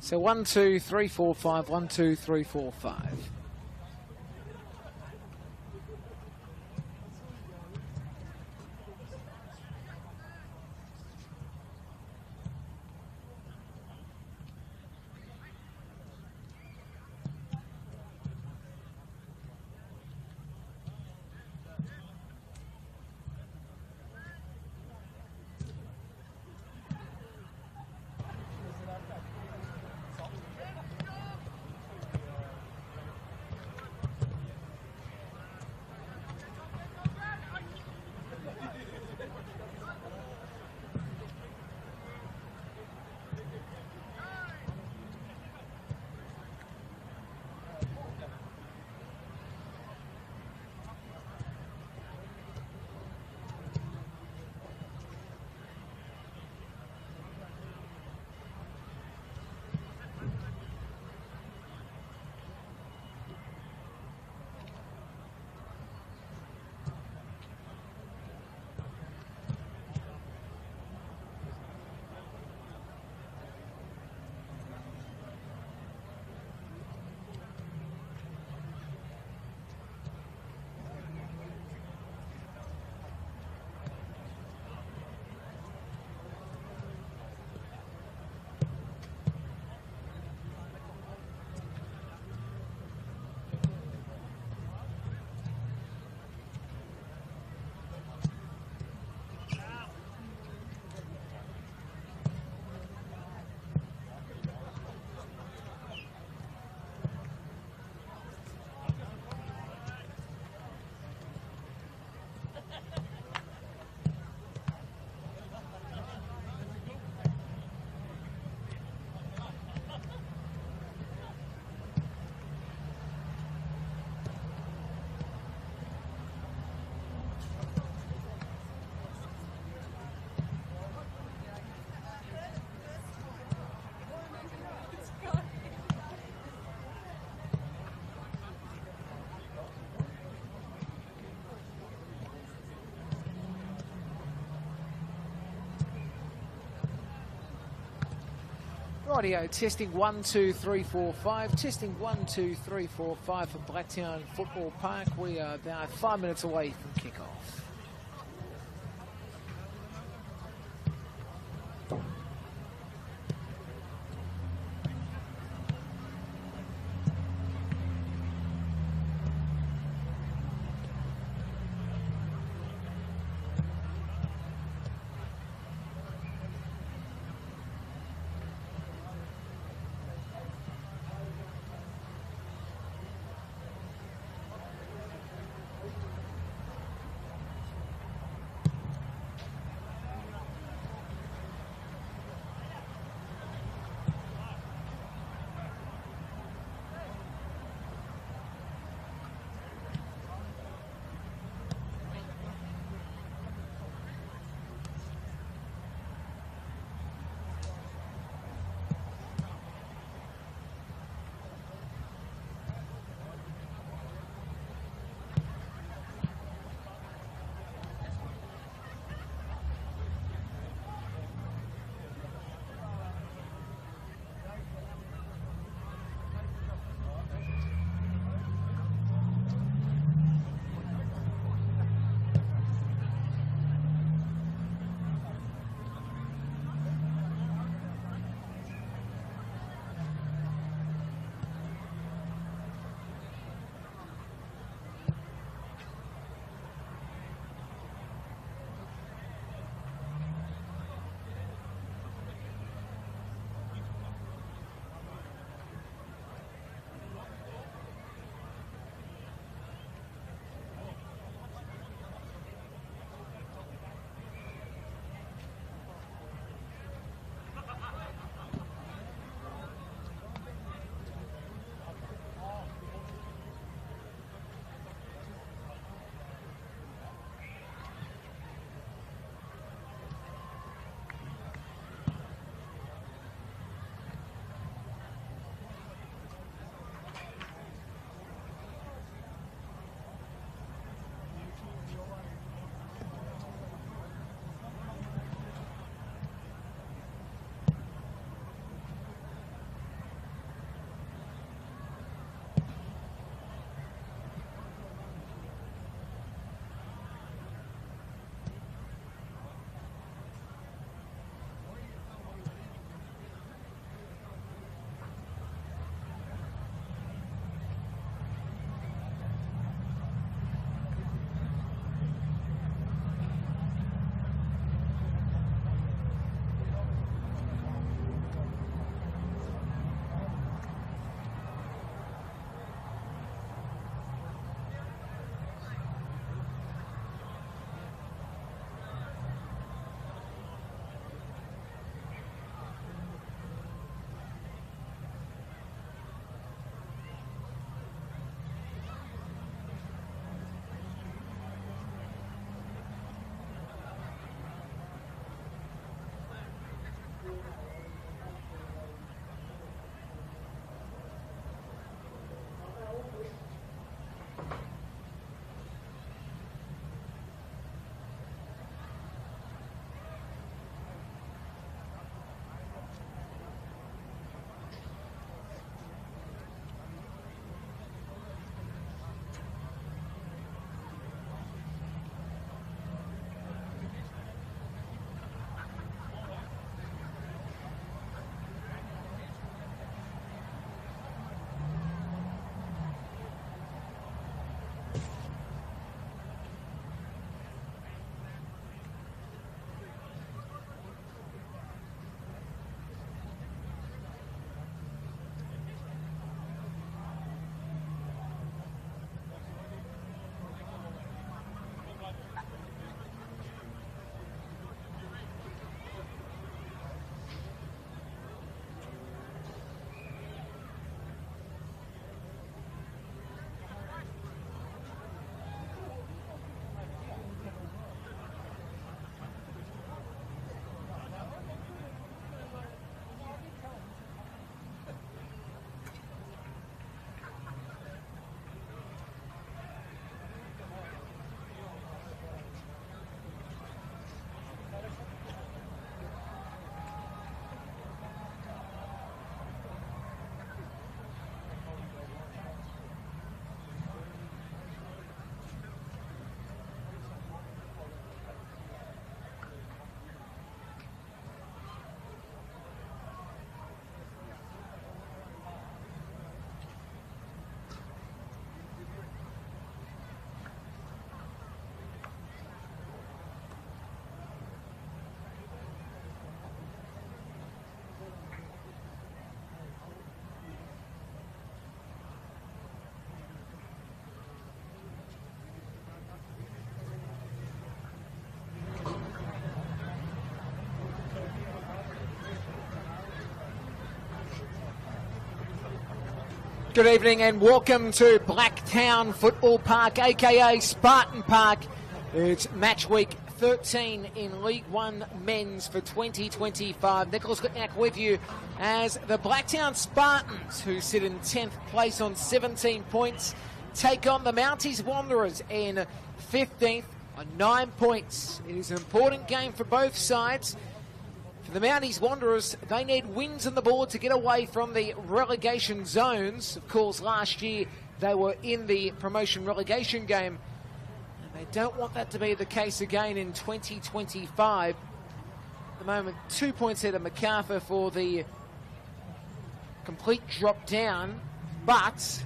So 1, 2, 3, 4, 5. 1, 2, 3, 4, 5. Rightio, testing 1, 2, 3, 4, 5. Testing 1, 2, 3, 4, 5 from Blacktown Football Park. We are about 5 minutes away from kickoff. Good evening and welcome to Blacktown Football Park, aka Spartan Park. It's match week 13 in League One Men's for 2025. Nicholas Gutniak with you as the Blacktown Spartans, who sit in 10th place on 17 points, take on the Mounties Wanderers in 15th on 9 points. It is an important game for both sides. For the Mounties Wanderers, they need wins on the board to get away from the relegation zones. Of course, last year they were in the promotion relegation game, and they don't want that to be the case again in 2025. At the moment, 2 points ahead of MacArthur for the complete drop down, but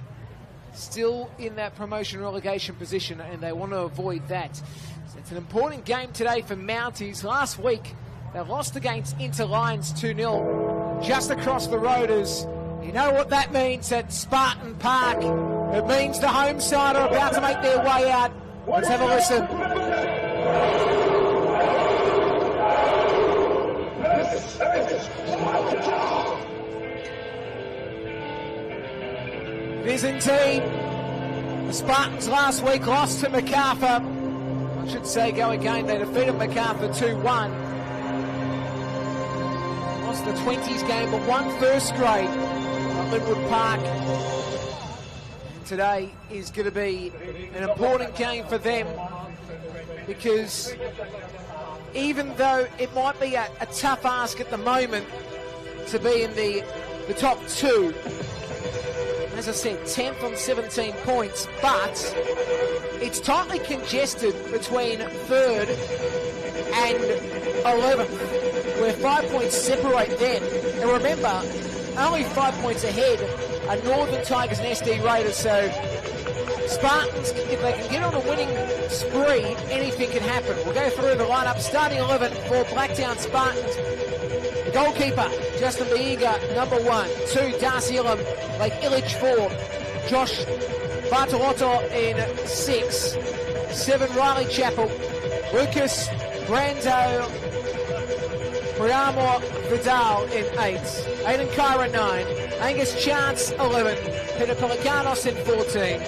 still in that promotion relegation position, and they want to avoid that. So it's an important game today for Mounties. Last week, they lost against Inter Lions 2-0 just across the road. As you know what that means at Spartan Park. It means the home side are about to make their way out. Let's have a listen. It is indeed. The Spartans last week lost to MacArthur. I should say go again. They defeated MacArthur 2-1. Lost the 20s game, but won first grade at Linwood Park. And today is going to be an important game for them, because even though it might be a tough ask at the moment to be in the top two, as I said, 10th on 17 points, but it's tightly congested between 3rd and 11th, where 5 points separate them. And remember, only 5 points ahead are Northern Tigers and SD Raiders, so Spartans, if they can get on a winning spree, anything can happen. We'll go through the lineup. Starting 11 for Blacktown Spartans. Goalkeeper, Justin Biega, number 1. 2, Darcy Ilham, Lake Illich 4. Josh Bartolotto in 6. 7, Riley Chappell. Lucas Brando Priamo Vidal in 8. Aiden Kyra 9. Angus Chance 11. Peter Pelikanos in 14.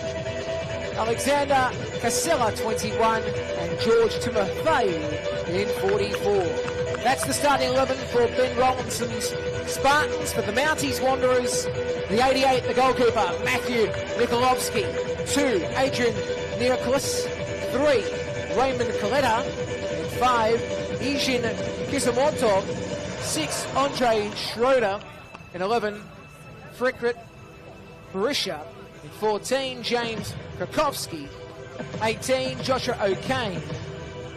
Alexander Casella 21. And George Timothy in 44. That's the starting 11 for Ben Rollinson's Spartans. For the Mounties Wanderers, the 88, the goalkeeper, Matthew Nikolovsky. 2, Adrian Neoklis. 3, Raymond Coletta. And 5, Izhin Kisamoto. 6, Andre Schroeder. And 11, Frikrit Barisha. And 14, James Krakowski. 18, Joshua O'Kane.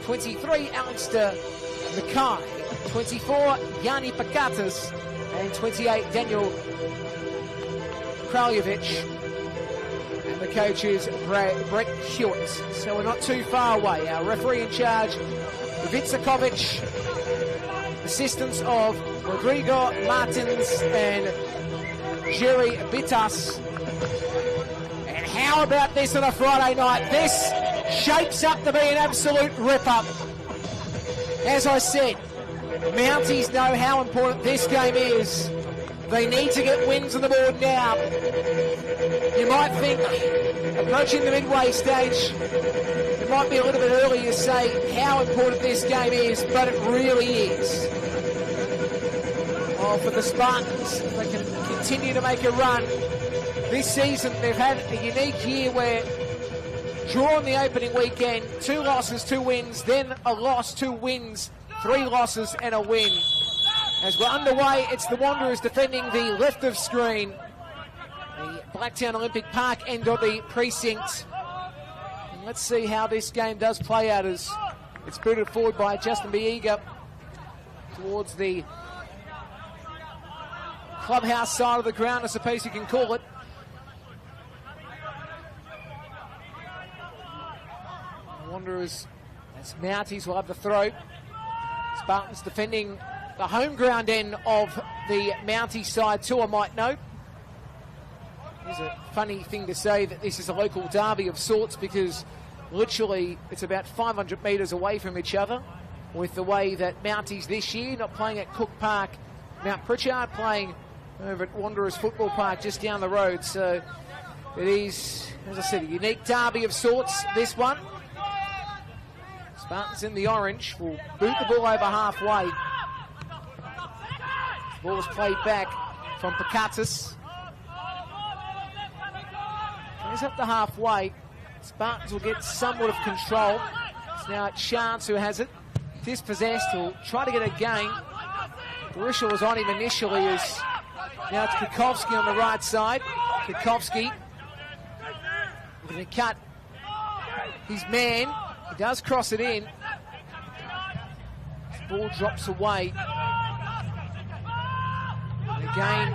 23, Alistair Mackay. 24, Yanni Pakatas. And 28, Daniel Kraljevich. And the coach is Brett Hewitt. So we're not too far away. Our referee in charge, Vicakovic. Assistants of Rodrigo Martins and Jerry Bitas. And how about this on a Friday night? This shapes up to be an absolute rip-up. As I said, Mounties know how important this game is. They need to get wins on the board now. You might think, approaching the midway stage, it might be a little bit early to say how important this game is, but it really is. Well, for the Spartans, if they can continue to make a run this season, they've had a unique year where draw on the opening weekend, 2 losses, 2 wins, then a loss, 2 wins, 3 losses and a win. As we're underway, it's the Wanderers defending the left of screen, the Blacktown Olympic Park end of the precinct. And let's see how this game does play out, as it's booted forward by Justin Biega towards the clubhouse side of the ground, I suppose you can call it. Wanderers, as Mounties will have the throw. Spartans defending the home ground end of the Mounties side too, I might note. It's a funny thing to say that this is a local derby of sorts, because literally it's about 500 metres away from each other, with the way that Mounties this year not playing at Cook Park, Mount Pritchard playing over at Wanderers Football Park just down the road. So it is, as I said, a unique derby of sorts, this one. Spartans in the orange will boot the ball over halfway. The ball is played back from Pakatis. Goes up to halfway. Spartans will get somewhat of control. It's now Chance who has it. Dispossessed, will try to get a gain. Barisha was on him initially. Now it's Kukovski on the right side. Kukovski going to cut his man. He does cross it in. This ball drops away. And again,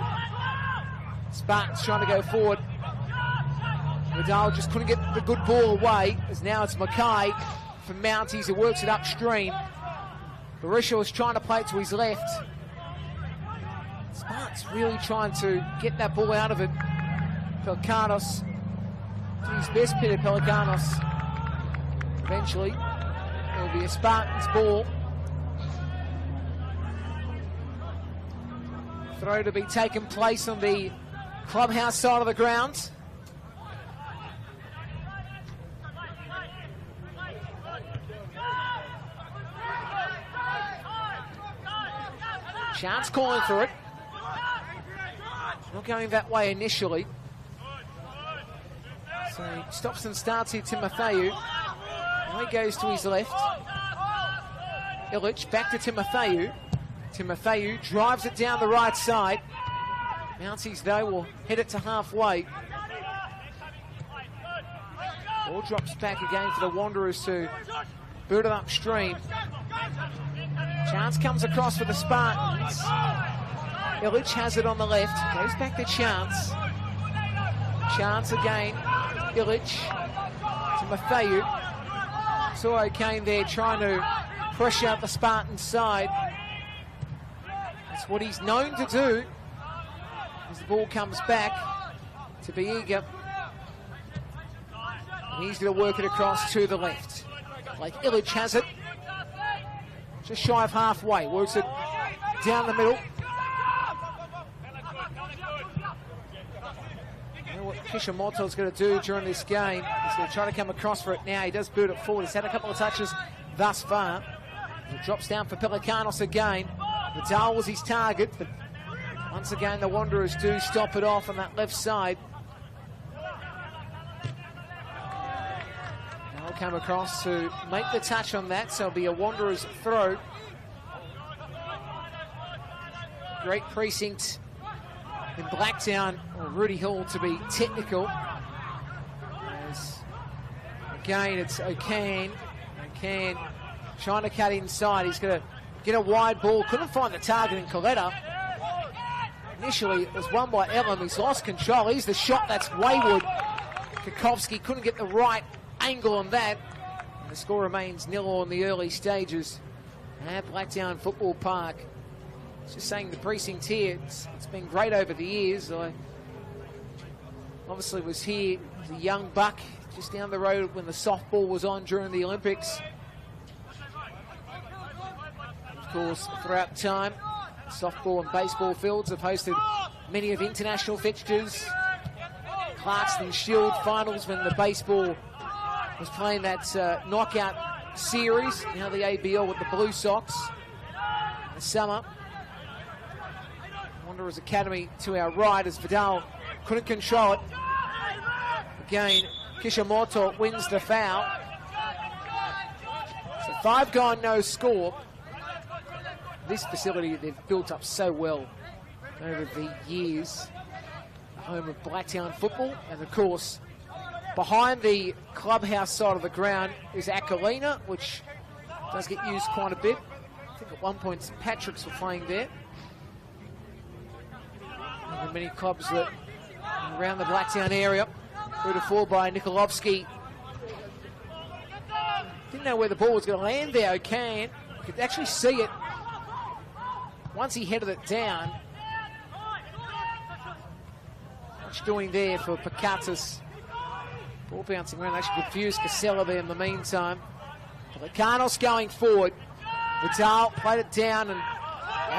Spartans trying to go forward. Vidal just couldn't get the good ball away, as now it's Mackay from Mounties who works it upstream. Barisha was trying to play it to his left. Spartans really trying to get that ball out of it. Pelikanos did his best, Peter Pelikanos. Eventually, it'll be a Spartans ball. Throw to be taken place on the clubhouse side of the ground. Chance calling for it. Not going that way initially. So he stops and starts here, Timotheou. Now he goes to his left. Illich back to Timotheou. Timotheou drives it down the right side. Mounties, though, will head it to halfway. Ball drops back again for the Wanderers to boot it upstream. Chance comes across for the Spartans. Illich has it on the left. Goes back to Chance. Chance again. Illich. Timotheou. Soro came there trying to pressure out the Spartans side. That's what he's known to do. As the ball comes back to Biega. And he's going to work it across to the left. Like Illich has it. Just shy of halfway. Works it down the middle. You know what Kishimoto's going to do during this game. He's going to try to come across for it now. He does boot it forward. He's had a couple of touches thus far. It drops down for Pelikanos again. Vidal was his target, but once again the Wanderers do stop it off on that left side. They'll come across to make the touch on that, so it'll be a Wanderers throw. Great precinct in Blacktown, or Rudy Hill to be technical. As again, it's O'Can. O'Can trying to cut inside. He's going to get a wide ball. Couldn't find the target in Coletta. Initially, it was won by Elam. He's lost control. Here's the shot. That's wayward. Kukovski couldn't get the right angle on that. And the score remains 0 in the early stages at Blacktown Football Park. Just saying the precinct here, it's been great over the years. I obviously was here as a young buck just down the road when the softball was on during the Olympics. Of course, throughout time, softball and baseball fields have hosted many of international fixtures. Clarkston Shield finals when the baseball was playing that knockout series. Now the ABL with the Blue Sox in the summer. Wanderers Academy to our right as Vidal couldn't control it. Again, Kishimoto wins the foul. So 5 gone, no score. This facility they've built up so well over the years. Home of Blacktown football, and of course, behind the clubhouse side of the ground is Akolina, which does get used quite a bit. I think at one point St. Patrick's were playing there. And many clubs that around the Blacktown area. Booted forward by Nikolovsky. Didn't know where the ball was going to land there, O'Can. You could actually see it once he headed it down. Much doing there for Pakatis. Ball bouncing around, actually confused Casella there in the meantime. Pelikanos going forward. Vidal played it down, and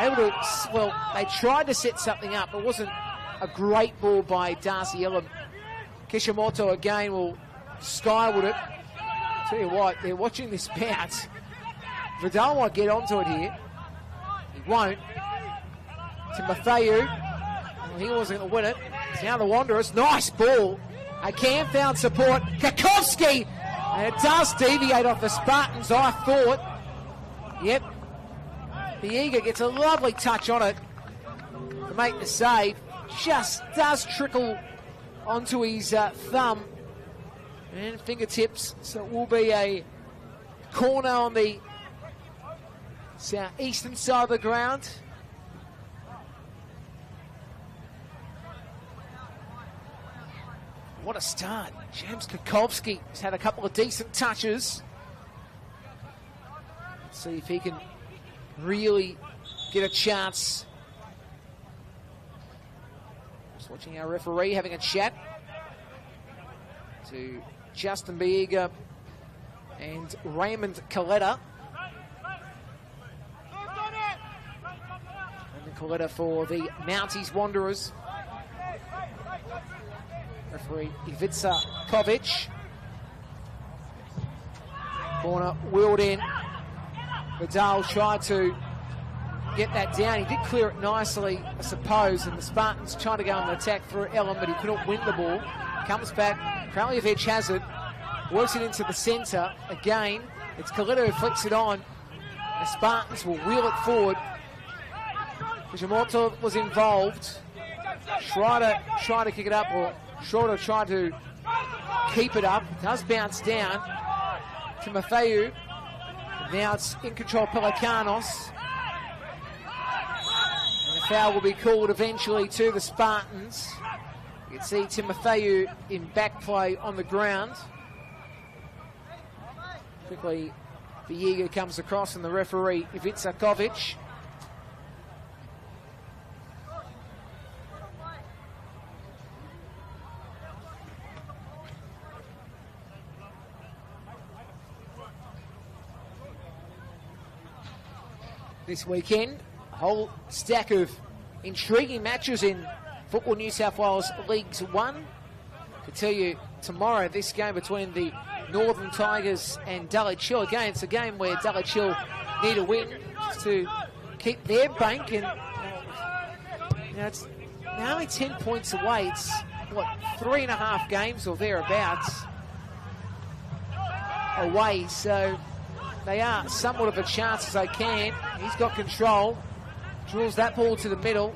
able to, well, they tried to set something up. It wasn't a great ball by Darcy Elam. Kishimoto again will skyward it. Tell you what, they're watching this bounce. Vidal might get onto it here. He won't. Timotheu. Well, he wasn't going to win it. It's now the Wanderers. Nice ball. Again found support. Kakovsky. And it does deviate off the Spartans, I thought. Yep. The Eager gets a lovely touch on it to make the save. Just does trickle onto his thumb and fingertips. So it will be a corner on the southeastern side of the ground. What a start. James Kakovsky has had a couple of decent touches. Let's see if he can really get a chance. Just watching our referee having a chat to Justin Biega and Raymond Coletta. And Coletta for the Mounties Wanderers. Referee Ivica Kovic. Corner wheeled in. Vidal tried to get that down. He did clear it nicely, I suppose, and the Spartans tried to go on the attack through Elam, but he couldn't win the ball. Comes back. Kraljevic has it. Works it into the centre. Again, it's Coletta who flicks it on. The Spartans will wheel it forward. Kishimoto was involved. Try to kick it up, or Schroeder tried to keep it up. Does bounce down. Timotheu. Now it's in control, Pelikanos. And the foul will be called eventually to the Spartans. You can see Timotheu in back play on the ground. Quickly, Viega comes across, and the referee, Ivica Kovic. This weekend, a whole stack of intriguing matches in Football New South Wales Leagues 1. I can tell you tomorrow, this game between the Northern Tigers and Dulwich Hill. Again, it's a game where Dulwich Hill need a win to keep their bank, and it's now only 10 points away. It's, what, 3.5 games or thereabouts away, so they are somewhat of a chance as they can. He's got control. Drills that ball to the middle.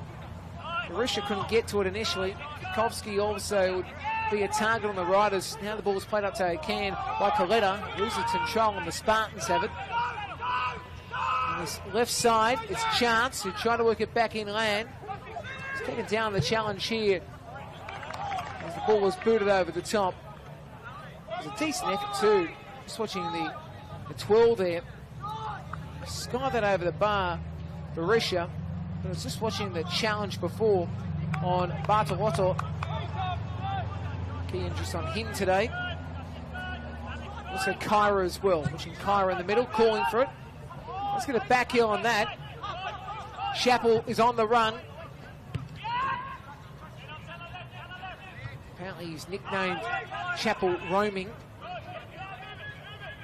Barisha couldn't get to it initially. Kakovsky also would be a target on the right as now the ball's played up to Akan by Coletta. Loses control, and the Spartans have it. On this left side, it's Chance who tried to work it back inland. He's taken down the challenge here as the ball was booted over the top. It was a decent effort too. Just watching the 12 there. Sky that over the bar, Barisha. But I was just watching the challenge before on Bartolotto. Key interest on him today. Also Kyra as well. Watching Kyra in the middle, calling for it. Let's get a back heel on that. Chappell is on the run. Apparently he's nicknamed Chappell Roaming.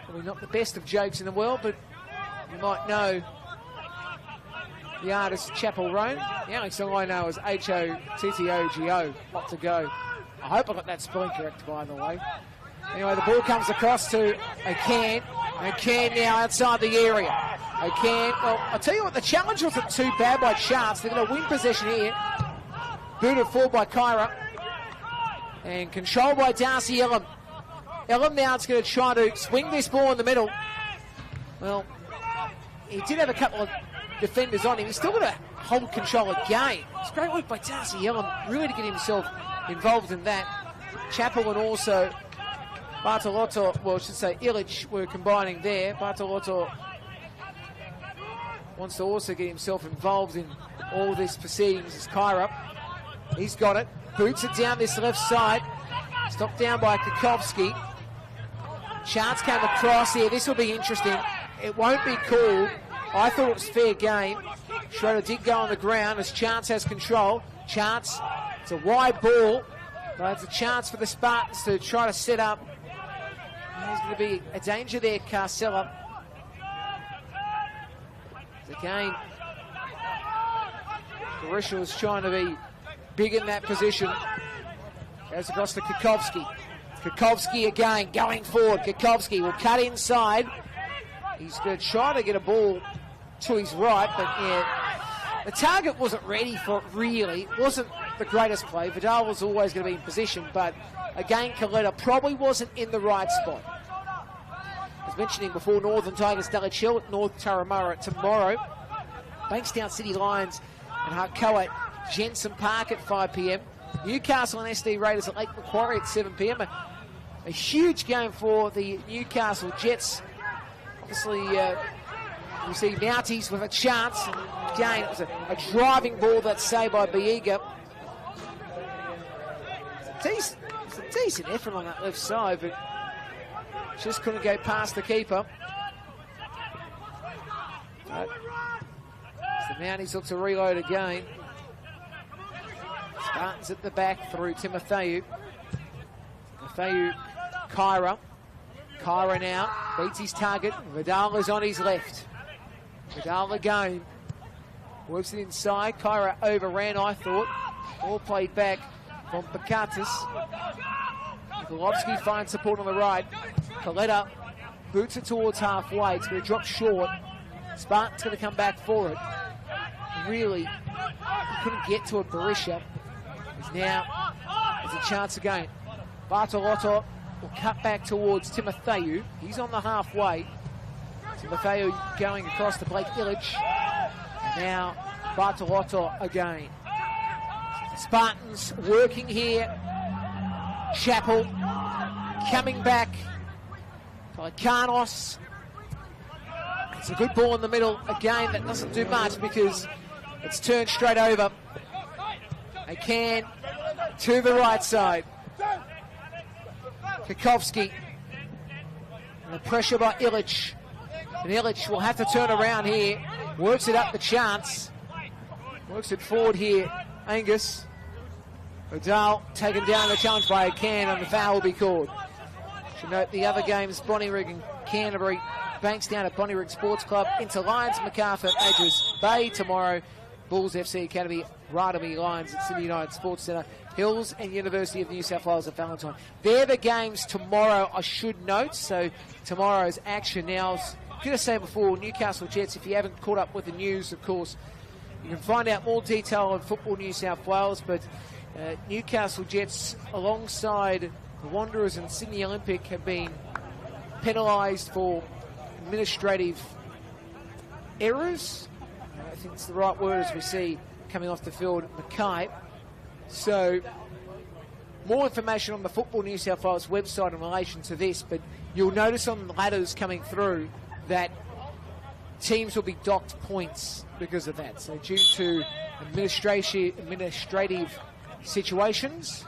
Probably not the best of jokes in the world, but you might know the artist Chappell Roam. The only song I know is H-O-T-T-O-G-O, Lot to Go. I hope I got that spelling correct, by the way. Anyway, the ball comes across to Akan. Akan now outside the area. Akan, well, I'll tell you what, the challenge wasn't too bad by Chance. They're going to win possession here. Booted forward by Kyra. And controlled by Darcy Elam. Elam now is going to try to swing this ball in the middle. Well, he did have a couple of defenders on him. He's still got to hold control again. It's great work by Darcy Elam, really to get himself involved in that. Chappell and also Bartolotto, well, I should say Illich, were combining there. Bartolotto wants to also get himself involved in all this proceedings as Kyra. He's got it. Boots it down this left side. Stopped down by Kakovsky. Chance came across here. This will be interesting. It won't be called. I thought it was fair game. Schroeder did go on the ground as Chance has control. Chance, it's a wide ball, but it's a chance for the Spartans to try to set up. There's going to be a danger there, Carcella. Again, Barisha was trying to be big in that position. Goes across to Kukovsky. Kukovsky again going forward. Kukovsky will cut inside. He's going to try to get a ball to his right, but yeah, the target wasn't ready for it really. It wasn't the greatest play. Vidal was always going to be in position, but again, Coletta probably wasn't in the right spot. I was mentioning before, Northern Tigers Dulwich Hill at North Turramurra tomorrow. Bankstown City Lions and Harcoa at Jensen Park at 5 p.m. Newcastle and SD Raiders at Lake Macquarie at 7 p.m. A huge game for the Newcastle Jets. Obviously, you see Mounties with a chance. And again, it was a driving ball that's saved by Biega. It's a decent effort on that left side, but just couldn't go past the keeper. But the Mounties look to reload again. Spartans at the back through Timotheou. Timotheou, Kyra. Kyra now beats his target. Vidal is on his left. Vidal again. Works it inside. Kyra overran, I thought. All played back from Pakatis. Nikolovsky finds support on the right. Coletta boots it towards halfway. It's going to drop short. Spartan's going to come back for it. Really, he couldn't get to it. Barisha is now, there's a chance again. Bartolotto will cut back towards Timotheou. He's on the halfway. Timotheou going across to Blake Illich. And now Bartolotto again. Spartans working here. Chappell coming back. Polikanos. It's a good ball in the middle. Again, that doesn't do much because it's turned straight over. They can to the right side. Kukovsky. And the pressure by Illich. And Illich will have to turn around here. Works it up the chance. Works it forward here. Angus. Vidal taken down the challenge by Can, and the foul will be called. Should note the other games, Bonnyrigg and Canterbury. Bankstown at Bonnyrigg Sports Club. Into Lions, MacArthur, Madras Bay tomorrow. Bulls FC Academy, Radamy Lions at Sydney United Sports Centre. Hills and University of New South Wales at Valentine. They're the games tomorrow, I should note. So tomorrow's action. Now, I was going to say before, Newcastle Jets, if you haven't caught up with the news, of course, you can find out more detail on Football New South Wales. But Newcastle Jets, alongside the Wanderers and Sydney Olympic, have been penalised for administrative errors. I think it's the right word as we see coming off the field, Mackay. So, more information on the Football New South Wales website in relation to this, but you'll notice on the ladders coming through that teams will be docked points because of that. So, due to administrative situations,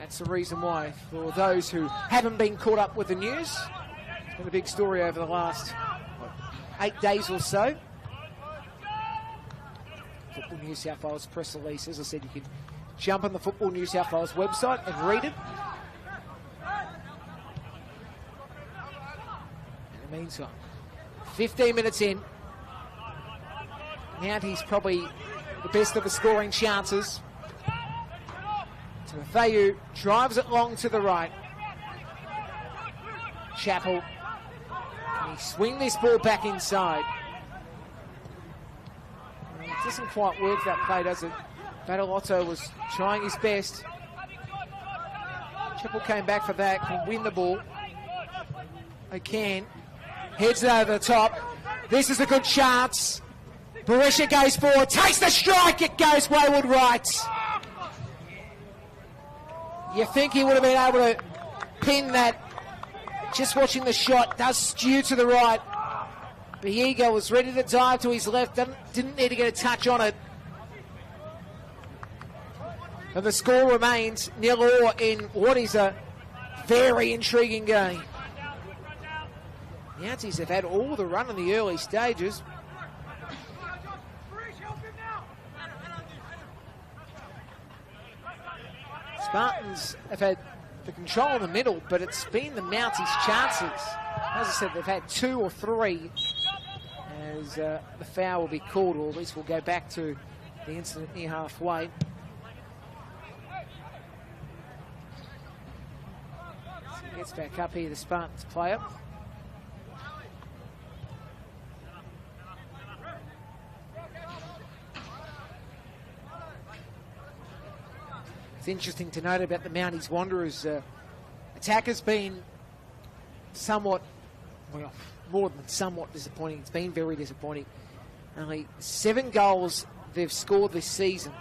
that's the reason why. For those who haven't been caught up with the news, it's been a big story over the last 8 days or so. Football New South Wales press release. As I said, you can jump on the Football New South Wales website and read it. In the meantime, 15 minutes in, Mounties probably the best of the scoring chances. Timotheou drives it long to the right. Chappell. Can he swing this ball back inside? It doesn't quite work, that play, does it? Batalotto was trying his best. Chappell came back for that, can win the ball. They can. Heads it over the top. This is a good chance. Barisha goes forward, takes the strike, it goes wayward right. You think he would have been able to pin that. Just watching the shot, does skew to the right. Biega was ready to dive to his left, didn't need to get a touch on it. And the score remains 0-0 in what is a very intriguing game. The Mounties have had all the run in the early stages. Spartans have had the control in the middle, but it's been the Mounties' chances. As I said, they've had 2 or 3 as the foul will be called, or at least we'll go back to the incident near halfway. So he gets back up here, the Spartans player. It's interesting to note about the Mounties Wanderers. Attack has been somewhat, well, more than somewhat disappointing. It's been very disappointing. Only 7 goals they've scored this season.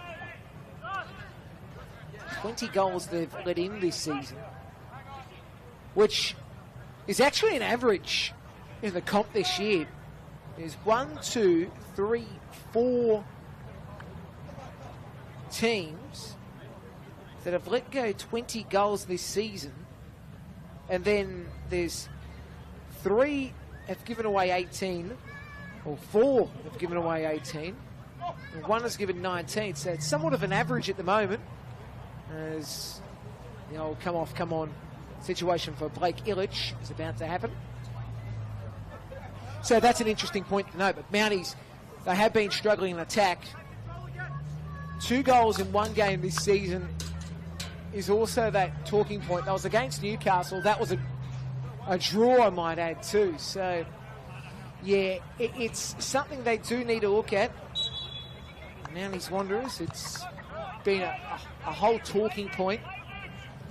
20 goals they've let in this season, which is actually an average in the comp this year. There's 1, 2, 3, 4 teams that have let go 20 goals this season, and then there's 3 have given away 18, or 4 have given away 18, and 1 has given 19, so it's somewhat of an average at the moment, as the old come on situation for Blake Illich is about to happen. So that's an interesting point to note, but Mounties, they have been struggling in attack. 2 goals in 1 game this season is also that talking point. That was against Newcastle. That was a draw, I might add, too. So, yeah, it's something they do need to look at. Mounties Wanderers, it's been a whole talking point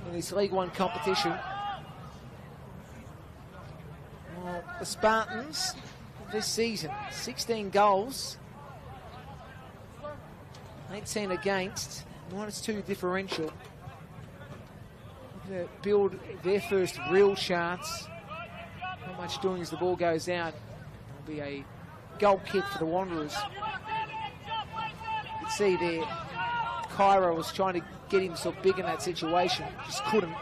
in this League One competition. Well, the Spartans this season, 16 goals, 18 against, -2 differential. To build their first real chance. Not much doing as the ball goes out. It'll be a goal kick for the Wanderers. You can see there, Kyra was trying to get himself big in that situation, just couldn't.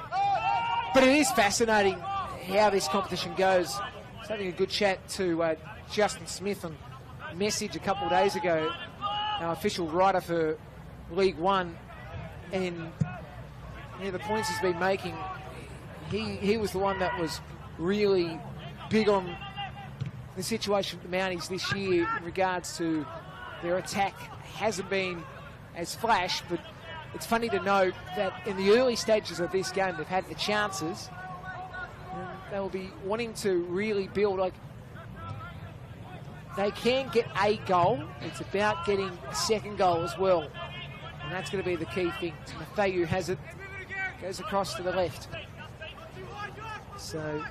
But it is fascinating how this competition goes. I was having a good chat to Justin Smith on Message a couple of days ago, our official writer for League One, and yeah, the points he's been making, he was the one that was really big on the situation of the Mounties this year in regards to their attack. Hasn't been as flash, but it's funny to note that in the early stages of this game, they've had the chances, and they'll be wanting to really build. Like, they can get a goal. It's about getting a second goal as well, and that's going to be the key thing. Matthew has it. Goes across to the left. So,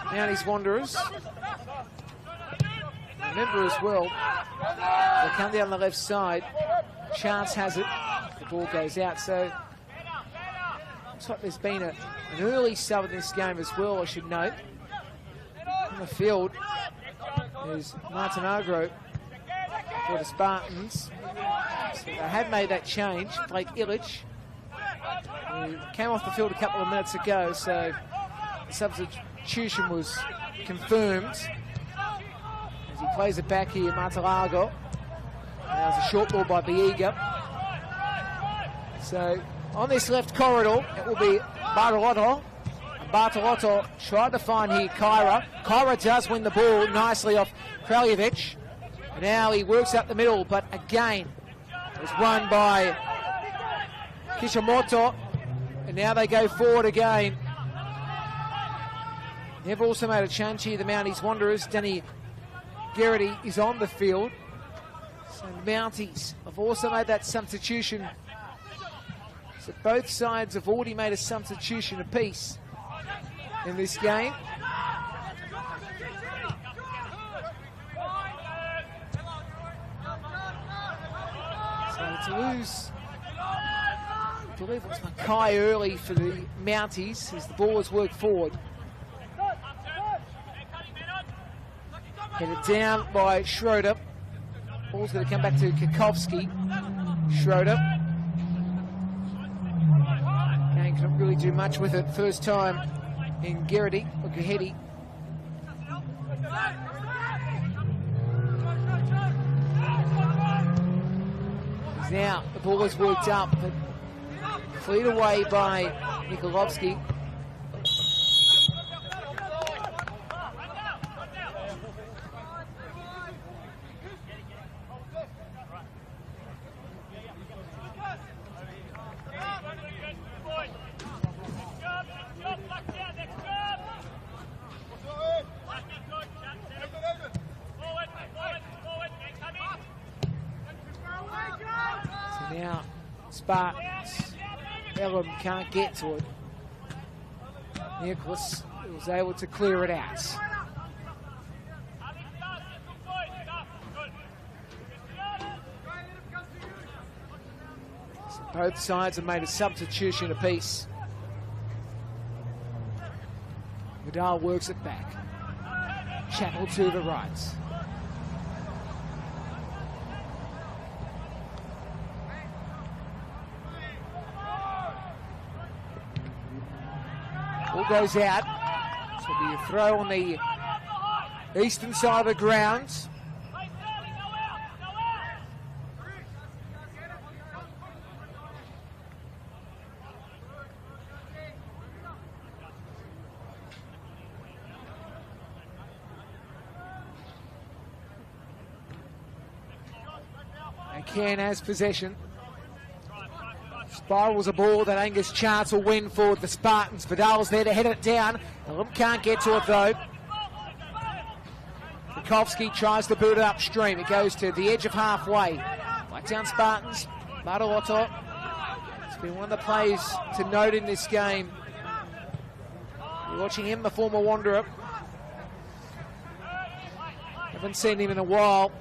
Mounties Wanderers, remember as well, they come down the left side. Chance has it. The ball goes out. So, looks like there's been an early sub in this game as well, I should note. On the field is Martinagro for the Spartans. So they have made that change. Blake Illich, who came off the field a couple of minutes ago, so the substitution was confirmed. As he plays it back here, Martelago. Now it's a short ball by Biega. So on this left corridor, it will be Bartolotto. Bartolotto tried to find here Kyra. Kyra does win the ball nicely off Kraljevic. Now he works up the middle, but again, it's won by Kishimoto, and now they go forward again. They've also made a change here, the Mounties Wanderers. Danny Garrity is on the field. So the Mounties have also made that substitution. So both sides have already made a substitution apiece in this game. So to lose, I believe it was Mackay early for the Mounties as the ball has worked forward. Headed down by Schroeder. Ball's going to come back to Kikowski. Schroeder. Again, couldn't really do much with it. First time in Garrity, or Gahedi. Now the ball is worked up, but cleared away by Nikolovsky. Now, Spartans, Elam can't get to it. Nicholas was able to clear it out. So both sides have made a substitution apiece. Vidal works it back. Chapel to the right. Ball goes out. So it'll be a throw on the eastern side of the ground. Ken has possession. Spirals a ball that Angus Chance will win for the Spartans. Vidal's there to head it down. Elam can't get to it though. Bukowski tries to boot it upstream. It goes to the edge of halfway. Blacktown Spartans, Maralotto. It's been one of the plays to note in this game. You're watching him, the former Wanderer. Haven't seen him in a while.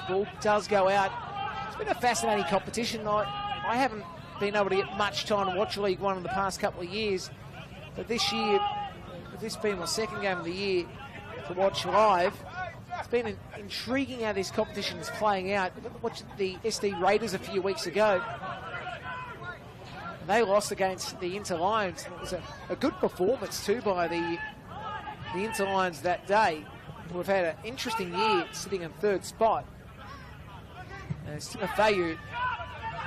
Ball does go out. It's been a fascinating competition. I haven't been able to get much time to watch League One in the past couple of years, but this year, with this being my second game of the year to watch live, it's been intriguing how this competition is playing out. I watched the SD Raiders a few weeks ago. And they lost against the Inter Lions. It was a good performance too by the Inter Lions that day, who have had an interesting year sitting in third spot. And Timofeyev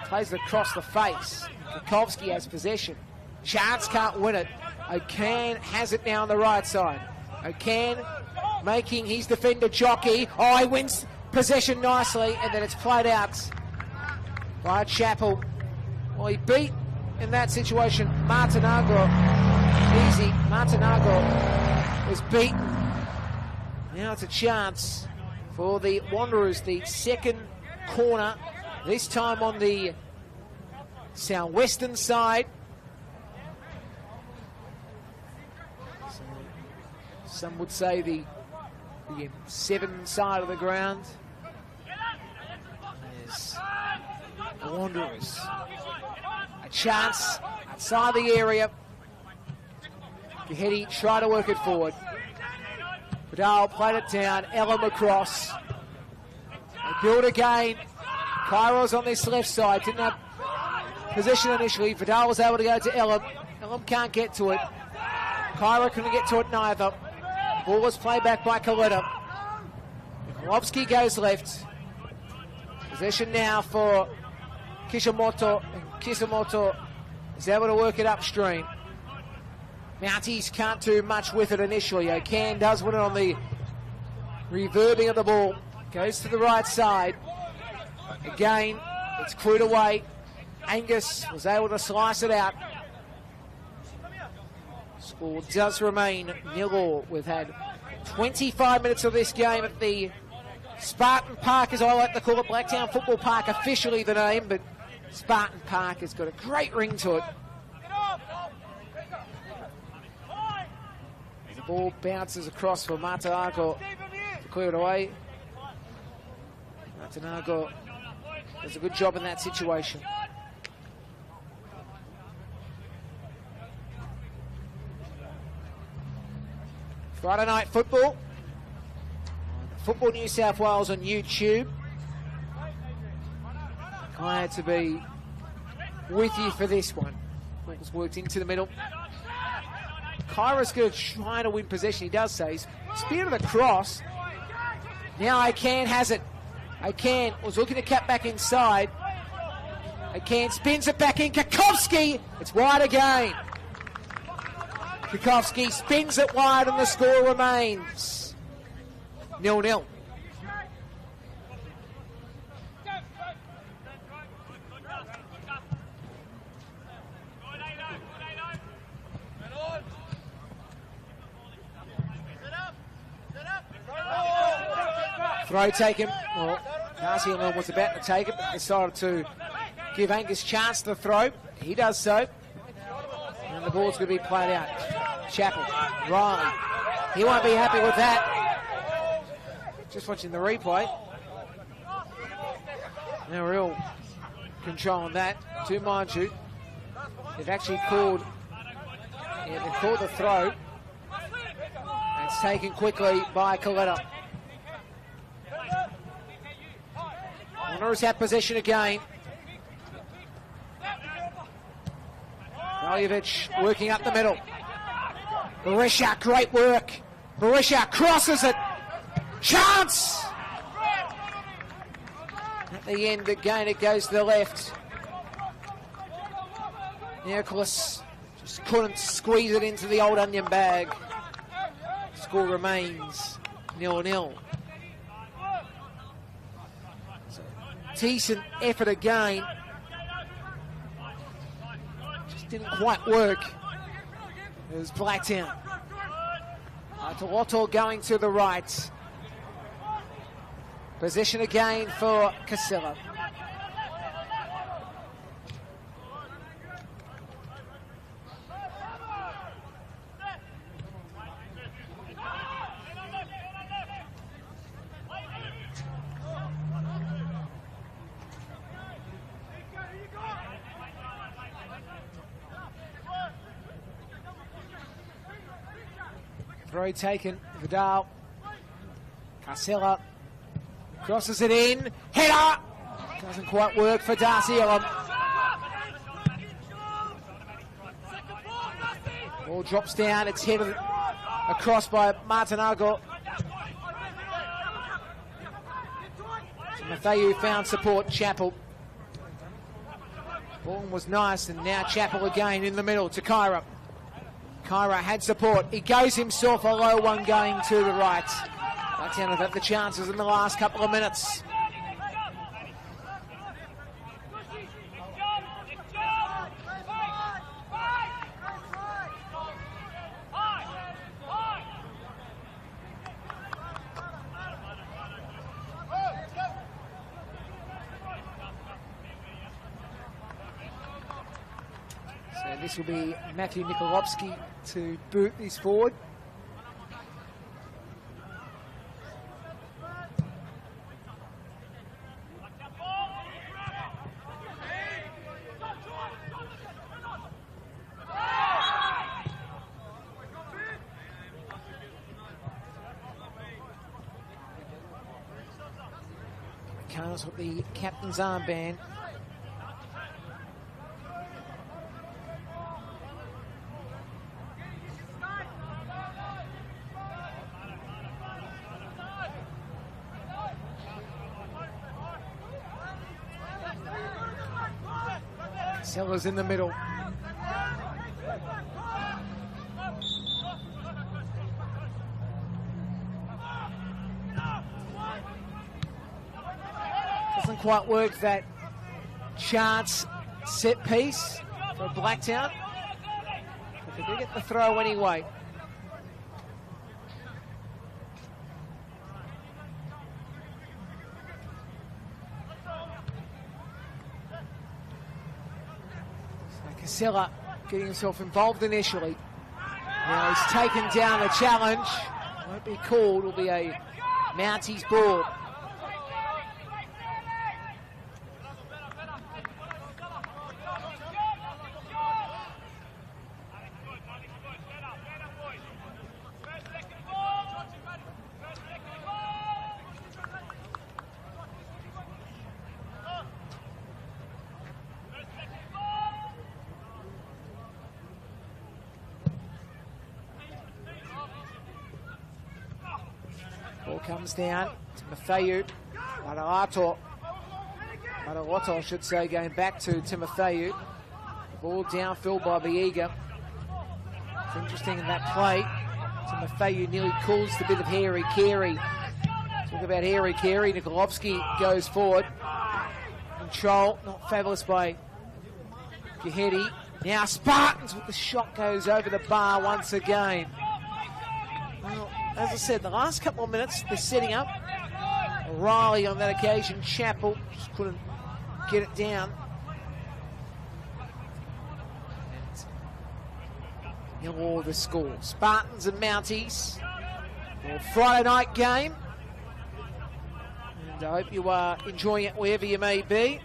plays it across the face. Bukowski has possession. Chance can't win it. O'Can has it now on the right side. O'Can making his defender jockey. Oh, he wins possession nicely, and then it's played out by Chappell. Well, he beat, in that situation, Martinago. Easy. Martinago was beaten. Now it's a chance for the Wanderers, the second corner, this time on the southwestern side. So, some would say the M7 side of the ground. There's the Wanderers. A chance outside the area. Gahedi try to work it forward. Vidal played it down. Elam across. They build again. Cairo's on this left side. Didn't have possession initially. Vidal was able to go to Elam. Elam can't get to it. Cairo couldn't get to it neither. Ball was played back by Coletta. Nikolovsky goes left. Possession now for Kishimoto. And Kishimoto is able to work it upstream. Mounties can't do much with it initially. O'Can does win it on the reverbing of the ball. Goes to the right side. Again, it's cleared away. Angus was able to slice it out. Score does remain 0-0. We've had 25 minutes of this game at the Spartan Park, as I like to call it. Blacktown Football Park, officially the name, but Spartan Park has got a great ring to it. The ball bounces across for Martinago to clear it away. Martinago does a good job in that situation. Friday night football. Football New South Wales on YouTube. Glad to be with you for this one. It was worked into the middle. Kyra's going to try to win possession. He does say he's speared it across. Now O'Can has it. O'Can was looking to cut back inside. Again, spins it back in. Kukowski. It's wide again. Kukowski spins it wide and the score remains 0-0. Throw taken. Well, Darcy was about to take it, but decided to give Angus chance to throw. He does so. And the ball's going to be played out. Chappell, Riley. He won't be happy with that. Just watching the replay. No real control on that. To mind you, they've actually called, they've called the throw. And it's taken quickly by Coletta. Wanderers have possession again. Valjevic working up the middle. Berisha, great work. Berisha crosses it. Chance! At the end again, it goes to the left. Nicholas just couldn't squeeze it into the old onion bag. Score remains 0-0. Decent effort again. Just didn't quite work. It was Blacktown. Toloto going to the right. Possession again for Casilla. Throw taken, Vidal, Carcella, crosses it in, header! Doesn't quite work for Darcy Ellen. Ball drops down, it's headed across by Martinago. Matthew found support, Chappell. Ball was nice, and now Chappell again in the middle to Kyra. Kyra had support. He goes himself, a low one going to the right. Blacktown have had the chances in the last couple of minutes. So this will be Matthew Nikolovsky to boot this forward. Carlos with the captain's armband. Sellers in the middle. Doesn't quite work that chance set piece for Blacktown. But they do get the throw anyway. Casella getting himself involved initially. Now he's taken down the challenge. Won't be called. It'll be a Mounties ball. Ball comes down to Maffeu. Madalato Mataroto, I should say, going back to Timofeu. Ball downfield by Biega. It's interesting in that play. Timofeu nearly caused a bit of hairy-carry. Talk about hairy-carry. Nikolovsky goes forward. Control, not fabulous by Gahedi. Now Spartans with the shot goes over the bar once again. Well, as I said, the last couple of minutes, they're setting up. Riley on that occasion. Chappell just couldn't get it down. And the score. Spartans and Mounties. Friday night game. And I hope you are enjoying it wherever you may be.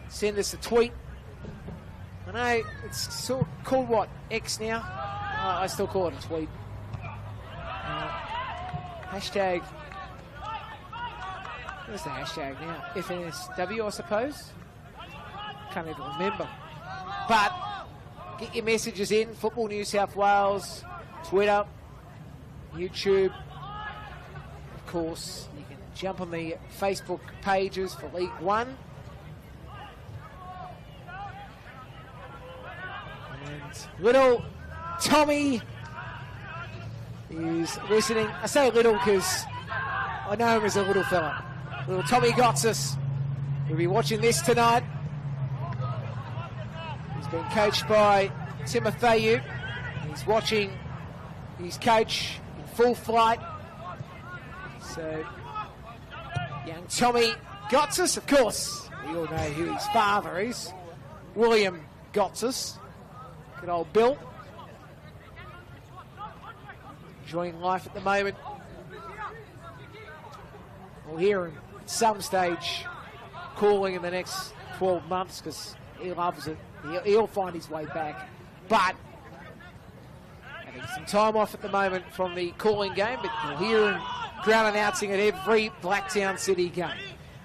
Send us a tweet. I know it's sort of called what? X now? I still call it a tweet. Hashtag. What's the hashtag now? FNSW, I suppose? Can't even remember. But get your messages in. Football New South Wales, Twitter, YouTube. Of course, you can jump on the Facebook pages for League One. And little Tommy is listening. I say little because I know him as a little fella. Little Tommy Gotsis will be watching this tonight. He's been coached by Timofeu. He's watching his coach in full flight. So, young Tommy Gotsis, of course, we all know who his father is. William Gotsis. Good old Bill. Enjoying life at the moment. We'll hear him at some stage calling in the next 12 months because he loves it. He'll find his way back. But having some time off at the moment from the calling game, but you'll hear him ground announcing at every Blacktown City game.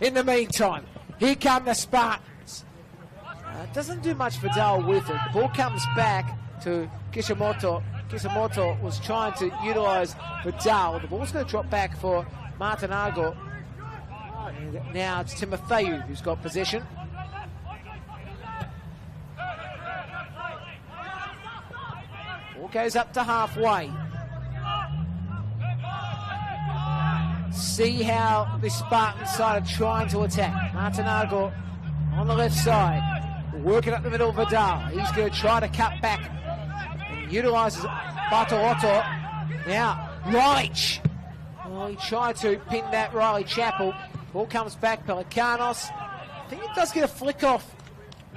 In the meantime, here come the Spartans. Doesn't do much for Dale with it. The ball comes back to Kishimoto. Kishimoto was trying to utilise for Dale. The ball's going to drop back for Martinago. And now it's Timofeu who's got possession. Ball goes up to halfway. See how the Spartan side are trying to attack. Martinago on the left side. Working up the middle of Vidal. He's going to try to cut back. And utilises Bartolotto. Now, Reich. Oh, he tried to pin that Riley Chappell. Ball comes back, Pelicanos. I think he does get a flick off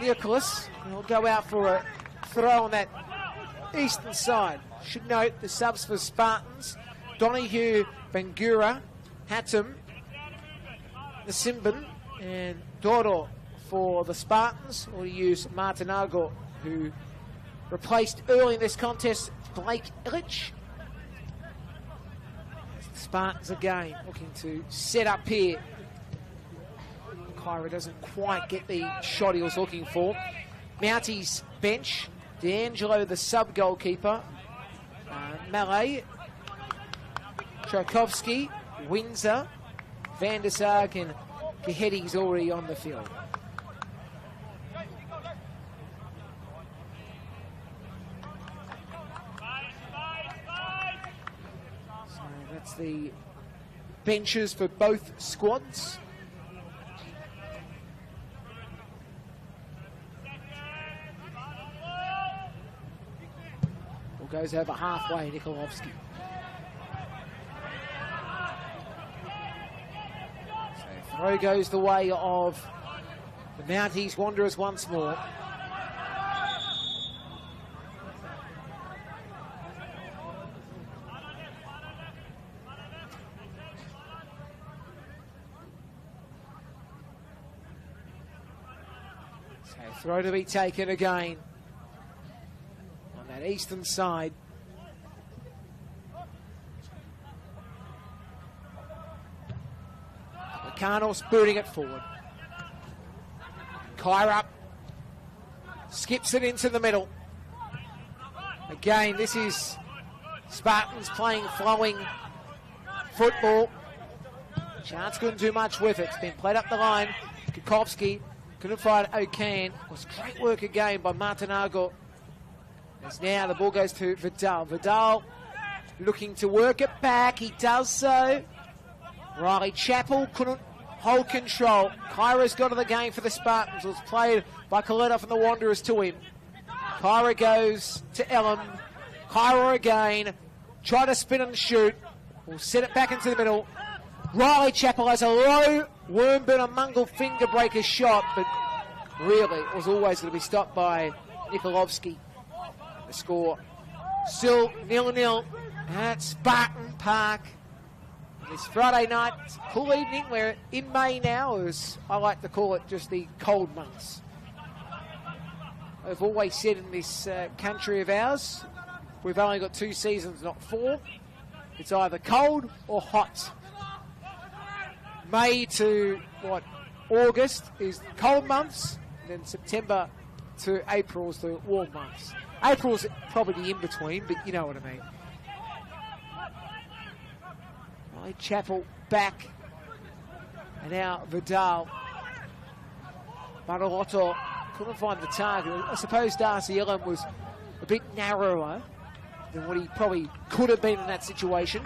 Nicholas. He'll go out for a throw on that eastern side. Should note the subs for Spartans. Donahue, Bangura, Hattem, Nasimbin, and Dodo for the Spartans. We'll use Martinago, who replaced early in this contest Blake Illich. The Spartans again looking to set up here. Kyra doesn't quite get the shot he was looking for. Mounties bench. D'Angelo, the sub-goalkeeper. Malay. Tchaikovsky. Windsor. Van der Sarg and Gahedi's already on the field. So that's the benches for both squads. Goes over halfway, Nikolovsky. So throw goes the way of the Mounties Wanderers once more. So throw to be taken again. That eastern side. Carnos booting it forward. Kyra skips it into the middle. Again, this is Spartans playing flowing football. Chance couldn't do much with it. It's been played up the line Tchaikovsky couldn't find O'Can. It was great work again by Martinago. As now the ball goes to Vidal. Vidal looking to work it back. He does so. Riley Chappell couldn't hold control. Kyra's got to the game for the Spartans. It was played by Coletta from the Wanderers to him. Kyra goes to Ellum. Kyra again. Try to spin and shoot. We'll set it back into the middle. Riley Chappell has a low Wormburn and Mungle finger breaker shot, but really it was always going to be stopped by Nikolovsky. The score still 0-0 at Spartan Park. This Friday night, cool evening. We're in May now, as I like to call it, just the cold months. I've always said in this country of ours, we've only got 2 seasons, not 4. It's either cold or hot. May to, August is the cold months, and then September to April is the warm months. April's probably the in-between, but you know what I mean. Riley Chappell back. And now Vidal. Barolotto couldn't find the target. I suppose Darcy Ellum was a bit narrower than what he probably could have been in that situation.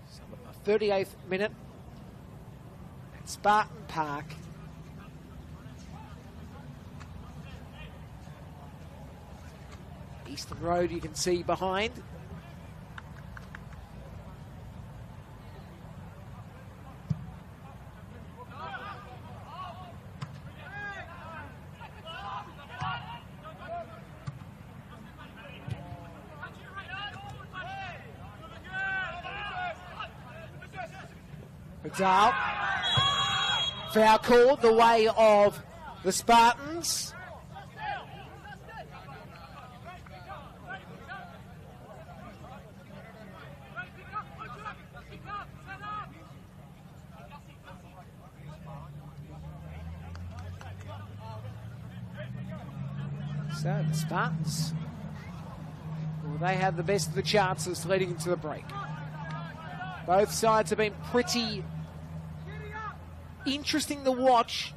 So 38th minute at Spartan Park. Eastern Road you can see behind. Vidal. Foul called the way of the Spartans. So the Spartans, well, they have the best of the chances leading into the break. Both sides have been pretty interesting to watch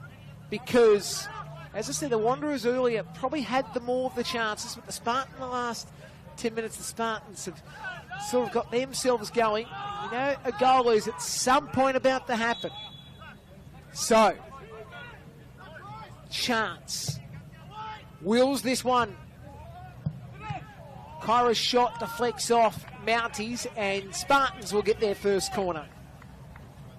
because, as I said, the Wanderers earlier probably had the more of the chances, but the Spartans in the last 10 minutes, the Spartans have sort of got themselves going. You know, a goal is at some point about to happen. So, chance. Wills this one. Kyra's shot deflects off Mounties, and Spartans will get their first corner.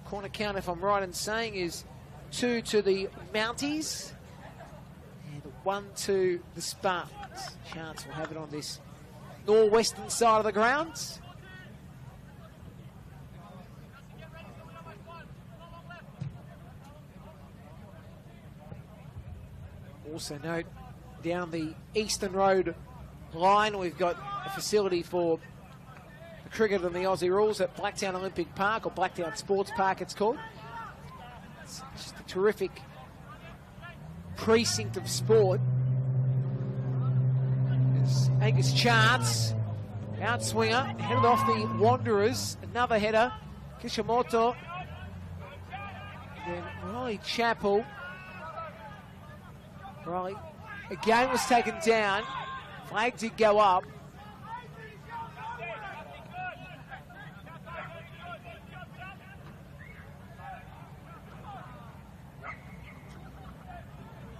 Corner count, if I'm right in saying, is 2 to the Mounties and 1 to the Spartans. Chance will have it on this northwestern side of the grounds. Also note, down the Eastern Road line, we've got a facility for the cricket and the Aussie rules at Blacktown Olympic Park, or Blacktown Sports Park it's called. It's just a terrific precinct of sport. There's Angus Chance, outswinger, headed off the Wanderers, another header, Kishimoto, and then Riley Chappell. Riley again was taken down. Flag did go up.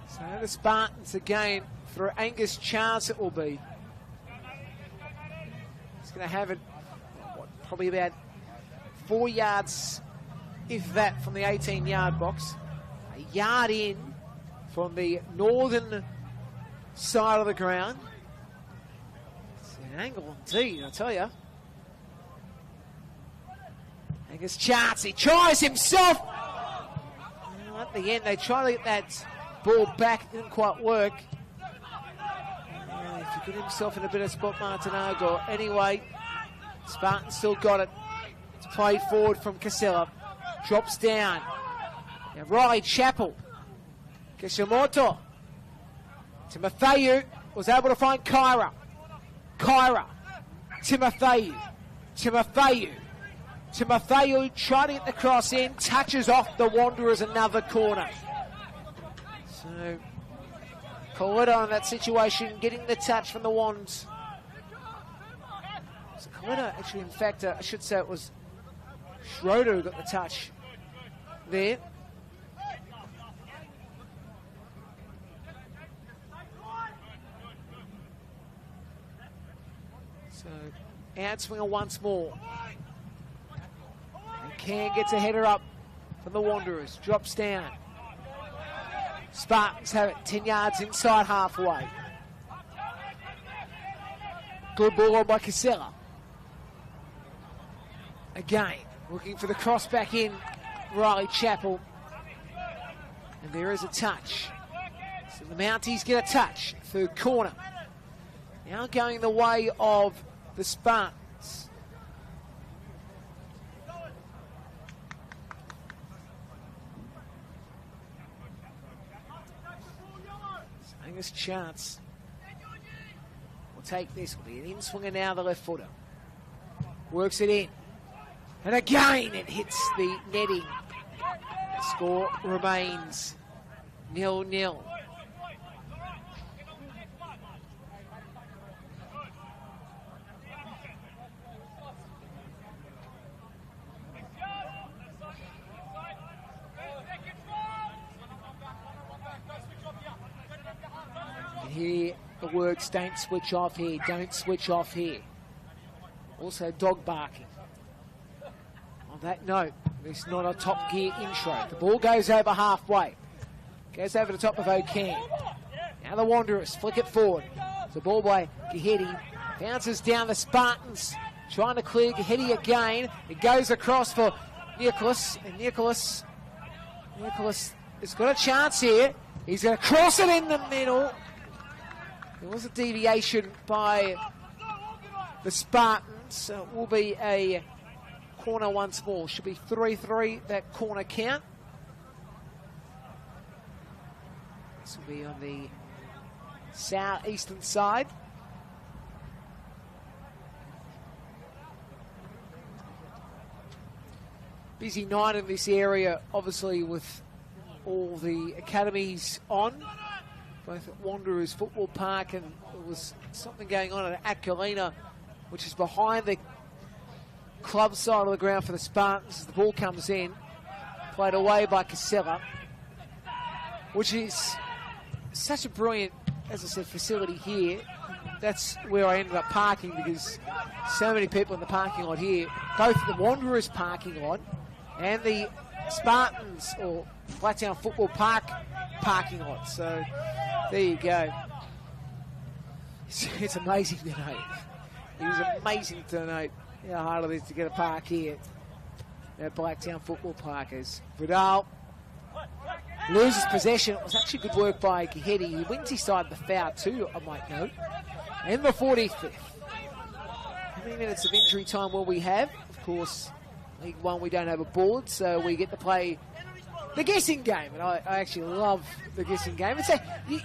So the Spartans again, for Angus Chance it will be. He's going to have it, probably about 4 yards, if that, from the 18-yard box. A yard in from the northern side of the ground. It's an angle indeed, I tell you. Angus Chance, he tries himself. Well, at the end, they try to get that ball back, it didn't quite work. He got himself in a bit of spot, Martinago. Anyway, Spartan still got it. It's played forward from Casella. Drops down. Now Riley Chappell. Kishimoto. Timotheu was able to find Kyra. Kyra. Timotheu. Timotheu. Timotheu tried to get the cross in. Touches off the Wanderers another corner. So Coletta in that situation, getting the touch from the Wands. So Coletta, actually, in fact, I should say it was Schroeder who got the touch there. So, outswinger once more. And Can gets a header up from the Wanderers. Drops down. Spartans have it 10 yards inside halfway. Good ball on by Casella. Again, looking for the cross back in. Riley Chappell. And there is a touch. So the Mounties get a touch. Third corner. Now going the way of the Spartans. Angus Chance will take this. Will be an in-swinger now, the left footer. Works it in. And again it hits the netting. The score remains 0-0. Here, the words don't switch off here, don't switch off here. Also, dog barking. On that note, this is not a Top Gear intro. The ball goes over halfway. Goes over the top of O'Can. Now the Wanderers flick it forward. The ball by Gahedi. Bounces down the Spartans. Trying to clear Gahedi again. It goes across for Nicholas. And Nicholas has got a chance here. He's going to cross it in the middle. There was a deviation by the Spartans. So it will be a corner once more. Should be 3-3, that corner count. This will be on the southeastern side. Busy night in this area, obviously, with all the academies on. Both at Wanderers Football Park, and there was something going on at Akulina, which is behind the club side of the ground for the Spartans. As the ball comes in, played away by Casella, which is such a brilliant, as I said, facility here. That's where I ended up parking, because so many people in the parking lot here, both the Wanderers parking lot and the Spartans or Blacktown Football Park parking lot. So there you go. It's amazing to note. It was amazing to note how hard it is to get a park here at Blacktown Football Park. As Vidal loses possession. It was actually good work by Gahedi. He wins his side the foul too, I might note. In the 45th. How many minutes of injury time will we have? Of course, League One, we don't have a board, so we get to play the guessing game. And I actually love the guessing game. It's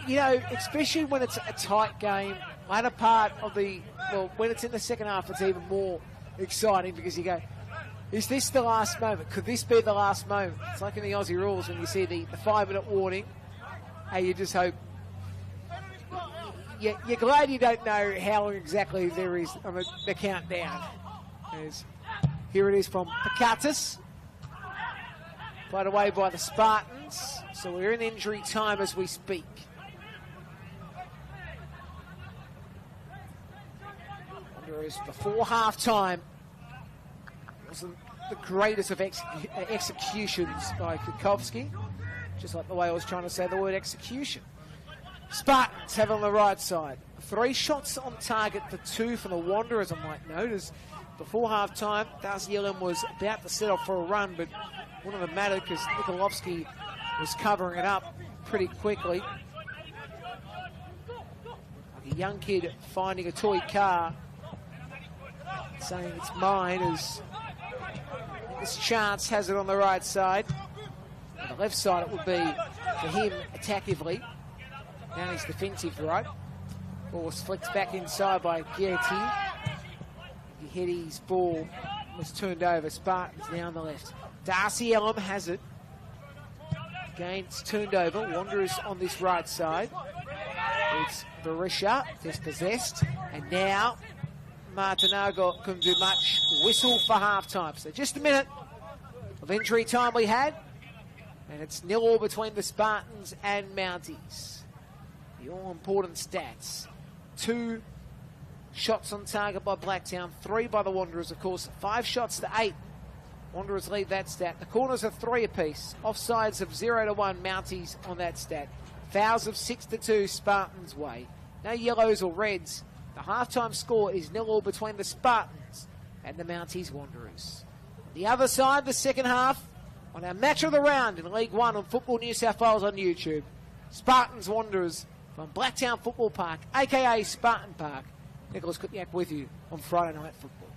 you know, especially when it's a tight game, later part of the, well, when it's in the second half, it's even more exciting, because you go, is this the last moment? Could this be the last moment? It's like in the Aussie rules when you see the 5-minute warning, and you just hope. You're glad you don't know how long exactly there is on the countdown. Here it is from Pakatis. Played away by the Spartans. So we're in injury time as we speak. Wanderers before half-time. Wasn't the greatest of executions by Kukowski. Just like the way I was trying to say the word execution. Spartans have on the right side. 3 shots on target for 2 from the Wanderers, I might notice. Before half-time, Darcy-Ellen was about to set off for a run, but wouldn't have mattered because Nikolovsky was covering it up pretty quickly. Like a young kid finding a toy car, saying it's mine, as this Chance has it on the right side. And The left side it would be for him attackively. Now he's defensive right. Ball was flicked back inside by Guertier. Hetty's ball was turned over. Spartans now on the left. Darcy Ellum has it. Again, it's turned over. Wanderers on this right side. It's Barisha, dispossessed. And now Martinago couldn't do much. Whistle for half-time. So just a minute of injury time we had. And it's 0-0 between the Spartans and Mounties. The all-important stats. 2 shots on target by Blacktown, 3 by the Wanderers, of course. 5 shots to 8. Wanderers lead that stat. The corners are 3 apiece. Offsides of 0-1, Mounties on that stat. Fouls of 6-2, Spartans way. No yellows or reds. The halftime score is 0-0 between the Spartans and the Mounties Wanderers. On the other side, the second half, on our match of the round in League One on Football New South Wales on YouTube. Spartans Wanderers from Blacktown Football Park, a.k.a. Spartan Park. Nicholas Kutniak with you on Friday Night Football.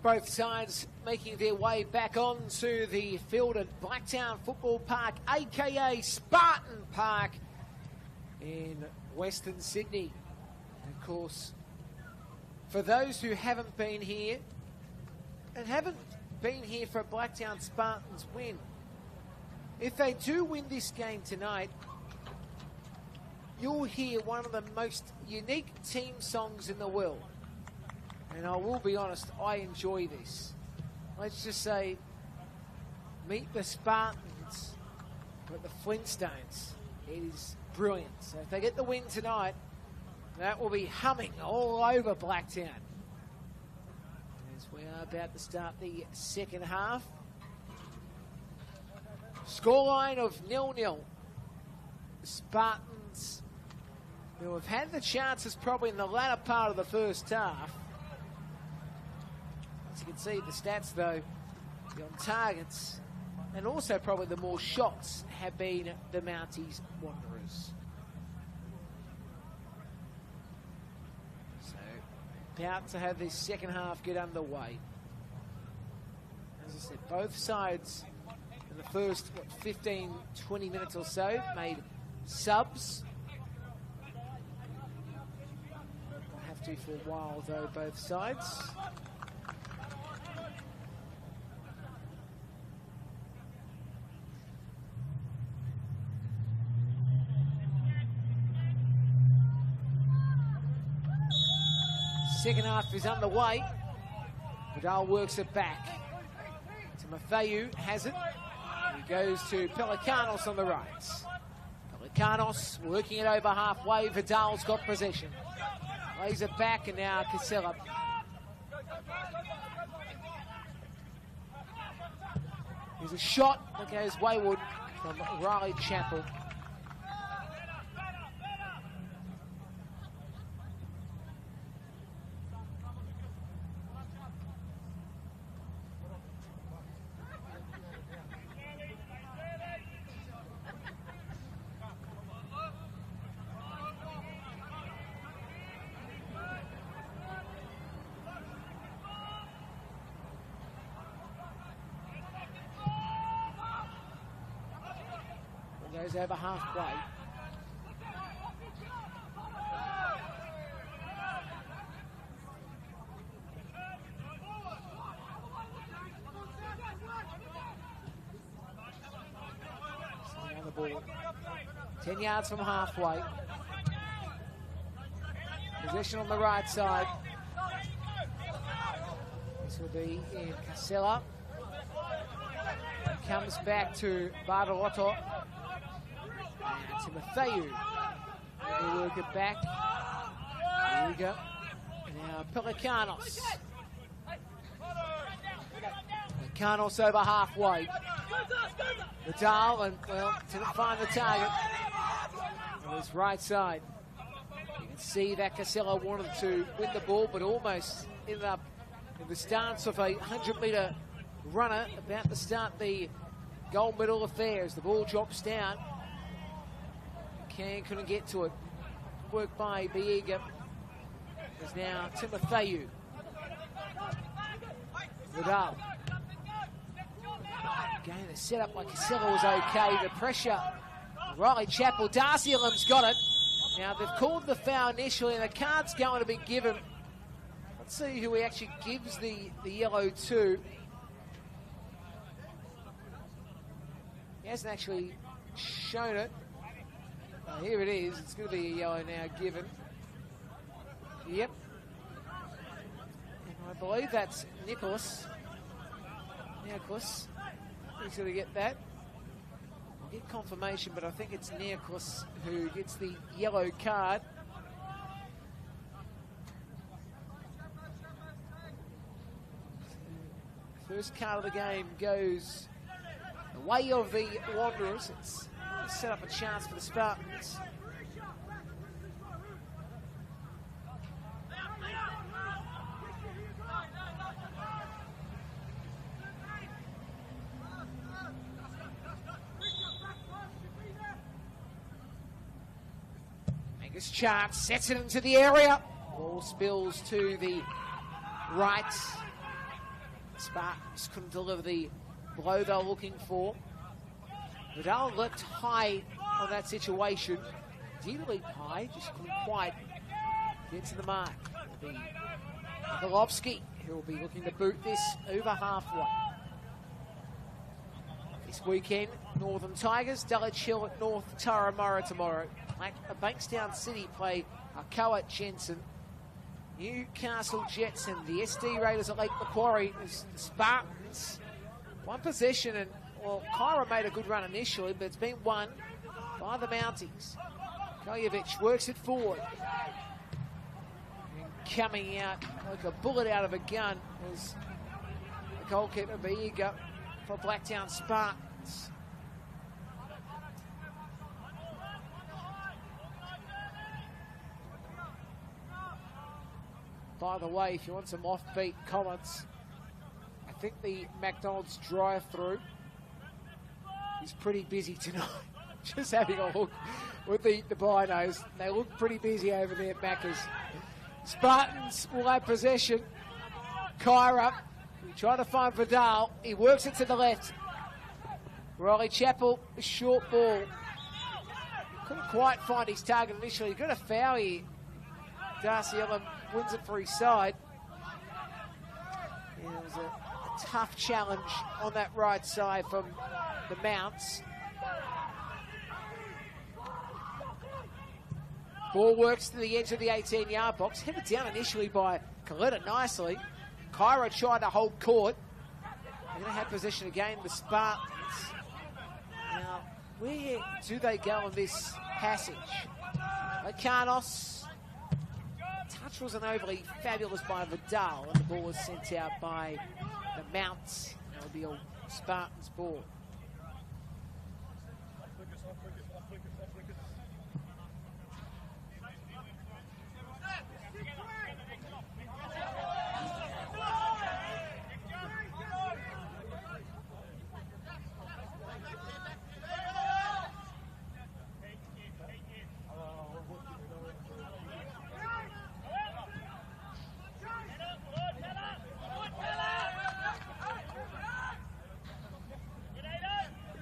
Both sides making their way back onto the field at Blacktown Football Park, aka Spartan Park in Western Sydney. And of course, for those who haven't been here and haven't been here for a Blacktown Spartans win, if they do win this game tonight, you'll hear one of the most unique team songs in the world. And I will be honest, I enjoy this. Let's just say, meet the Spartans, but the Flintstones. It is brilliant. So if they get the win tonight, that will be humming all over Blacktown. As we are about to start the second half. Scoreline of 0-0. Spartans, who have had the chances probably in the latter part of the first half. As you can see, the stats, though, the on targets, and also probably the more shots have been the Mounties Wanderers. So, about to have this second half get underway. As I said, both sides in the first 15, 20 minutes or so made subs. Have to for a while, though, both sides. Second half is underway. Vidal works it back. Timofeu has it. He goes to Pelikanos on the right. Pelikanos working it over halfway. Vidal's got possession. Lays it back, and now Casella. There's a shot that goes wayward from Riley Chappell. Goes over halfway. On the ball. 10 yards from halfway. Possession on the right side. This will be in Casella. Comes back to Bartolotto. Timofeu. They work it back. Here we go. Now Pelikanos. Pelikanos over halfway. Vidal, and well, didn't find the target. On his right side. You can see that Casella wanted to win the ball, but almost ended up in the stance of a 100-metre runner about to start the gold medal affair as the ball drops down. Couldn't get to it. Work by Biega. There's now Timofeu. Vidal. Again, the setup by Casella was okay. The pressure. Riley Chappell. Darcy Elam's got it. Now, they've called the foul initially, and the card's going to be given. Let's see who he actually gives the yellow to. He hasn't actually shown it. Here it is. It's going to be a yellow now given. Yep. And I believe that's Nicholas. Nicholas. He's going to get that. I'll get confirmation, but I think it's Nicholas who gets the yellow card. First card of the game goes the way of the Wanderers. It's set up a chance for the Spartans. Angus Chart sets it into the area. Ball spills to the right. Spartans couldn't deliver the blow they were looking for. Vidal leapt high on that situation. Did leap high, just couldn't quite get to the mark. It'll be Golovsky who will be looking to boot this over halfway. This weekend, Northern Tigers, Dulwich Hill at North Turramurra tomorrow. Bankstown City play Alcoa Jensen. Newcastle Jets and the SD Raiders at Lake Macquarie. The Spartans, one possession, and well, Kyra made a good run initially, but it's been won by the Mounties. Koljevic works it forward. And coming out like a bullet out of a gun is the goalkeeper Biega for Blacktown Spartans. By the way, if you want some offbeat comments, I think the McDonald's drive-through is pretty busy tonight. Just having a look with the binos. They look pretty busy over there at Macca's. Spartans will have possession. Kyra trying to find Vidal. He works it to the left. Riley Chappell, a short ball. Couldn't quite find his target initially. Got a foul here. Darcy Ellen wins it for his side. Yeah, it was a tough challenge on that right side from the Mounts. Ball works to the edge of the 18-yard box. Headed down initially by Coletta nicely. Kyra tried to hold court. They're going to have possession again, the Spartans. Now, where do they go in this passage? Lekanos. Touch wasn't overly fabulous by Vidal, and the ball was sent out by the Mounts. That will be a Spartans ball.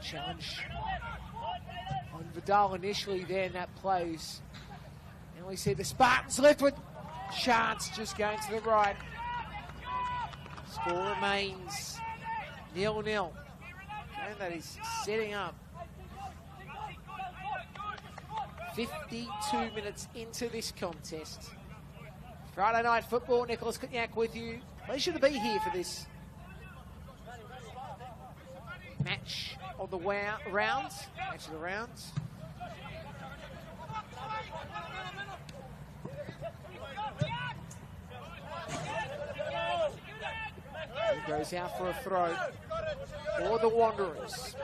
Challenge on Vidal initially there, and that plays. And we see the Spartans left with chance just going to the right. Score remains 0-0. And that is setting up. 52 minutes into this contest. Friday night football, Nicholas Kutniak with you. Pleasure to be here for this match of the rounds. Match of the rounds. He goes out for a throw for the Wanderers.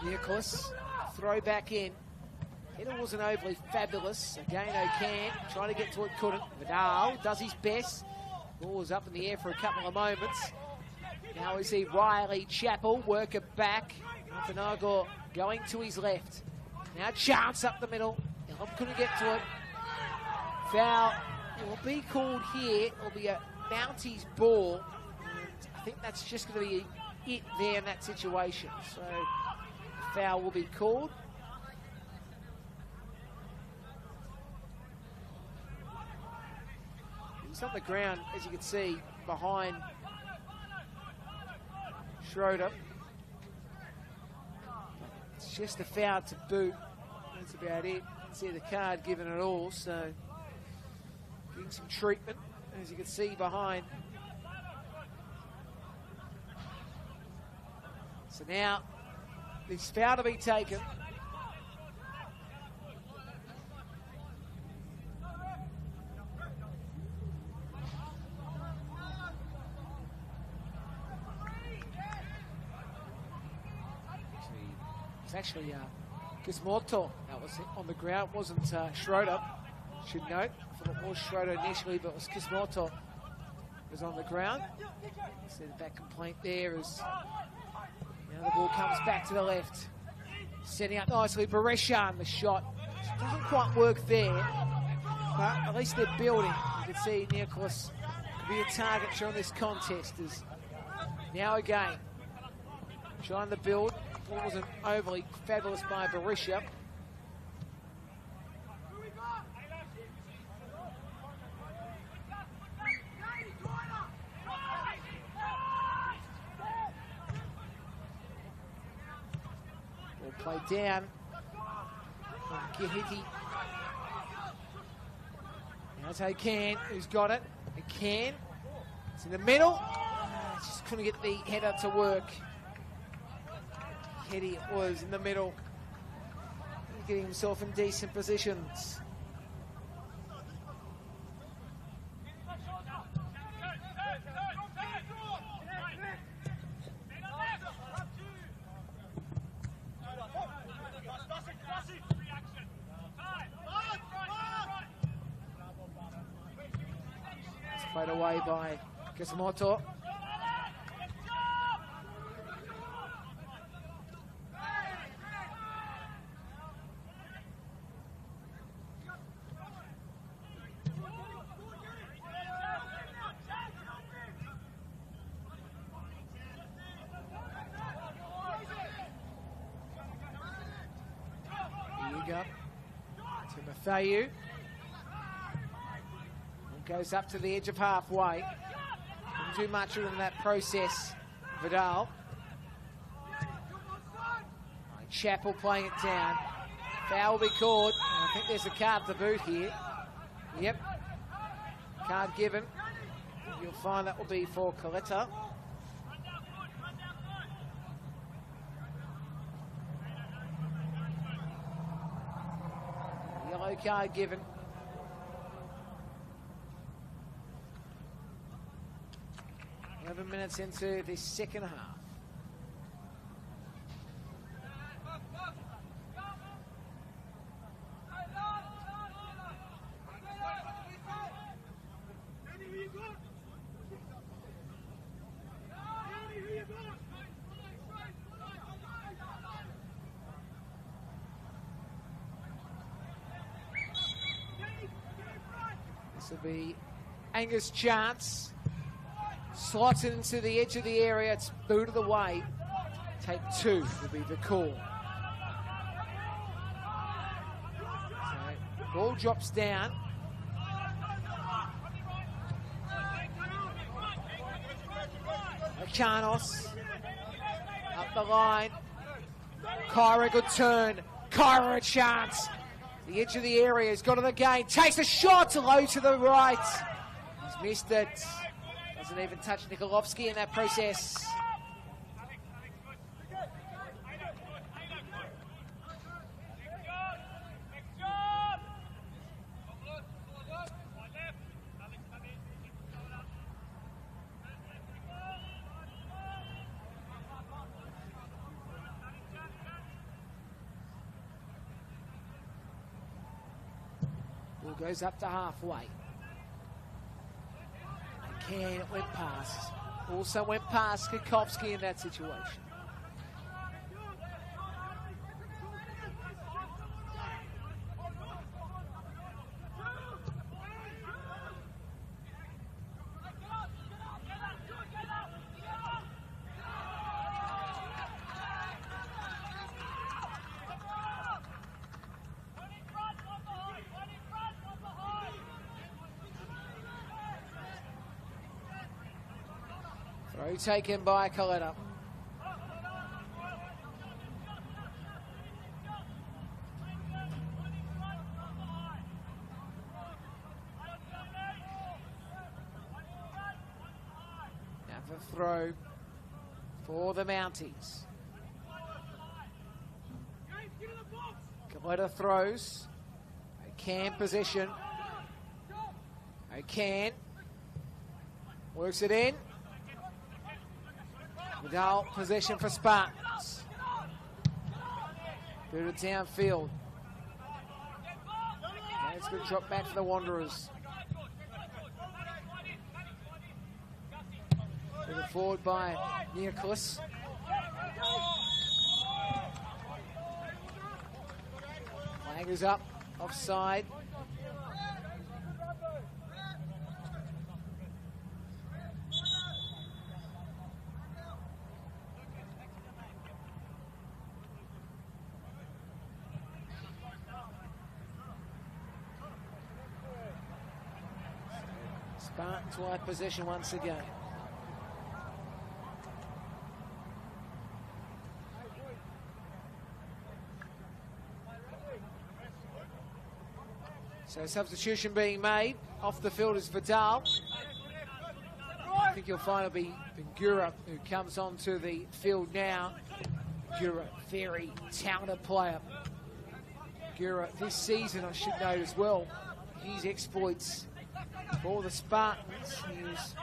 Nicholas, throw back in. Header wasn't overly fabulous. Again, O'Can trying to get to it, couldn't. Vidal does his best. Ball was up in the air for a couple of moments. Now we see Riley Chappell work it back. Montenegro going to his left. Now chance up the middle. Ilham couldn't get to it. Foul will be called here. It will be a Mounties ball. And I think that's just going to be it there in that situation. So the foul will be called. He's on the ground, as you can see, behind Schroeder. It's just a foul to boot. That's about it. See the card given at all, so getting some treatment, as you can see behind. So now, this foul to be taken. It's actually Gizmoto that was on the ground, wasn't Schroeder. Should note, I thought it was Schroeder initially, but it was Gizmoto was on the ground. See the back complaint there as now the ball comes back to the left. Setting up nicely, Bereshan, the shot. Doesn't quite work there, but at least they're building. You can see Nicholas be a target during this contest. As now again, trying to build. It wasn't overly fabulous by Berisha. Play down. Gihiti. Now it's O'Can who's got it. O'Can. It's in the middle. Just couldn't get the header to work. Gihiti it was in the middle. Getting himself in decent positions. Played away by Kisumoto. Here you go. To Mathayu. Goes up to the edge of halfway. Didn't do much in that process, Vidal. Chappell playing it down. Foul will be called. I think there's a card to boot here. Yep. Card given. You'll find that will be for Coletta. Yellow card given. 11 minutes into the second half. This will be Angus Chance. Slots it into the edge of the area. It's booted away. Take two will be the call. So, ball drops down. Achanos up the line. Kyra, good turn. Kyra a chance. The edge of the area. He's got it again. Takes a shot low to the right. He's missed it. Doesn't even touch Nikolovsky in that process. Ball goes up to halfway. Again, it went past. Also went past Kikowski in that situation. Throw taken by Coletta. Now for throw for the Mounties. Coletta throws. O'Can possession. O'Can works it in. Vidal possession for Spartans. Booted downfield. And it's going to drop back for the Wanderers. Booted forward by Nicholas. Flag is up, offside. Spartans will have possession once again. So substitution being made. Off the field is Vidal. I think you'll find it'll be Bangura who comes onto the field now. Bangura, very talented player. Bangura, this season, I should note as well, his exploits for the Spartans. He's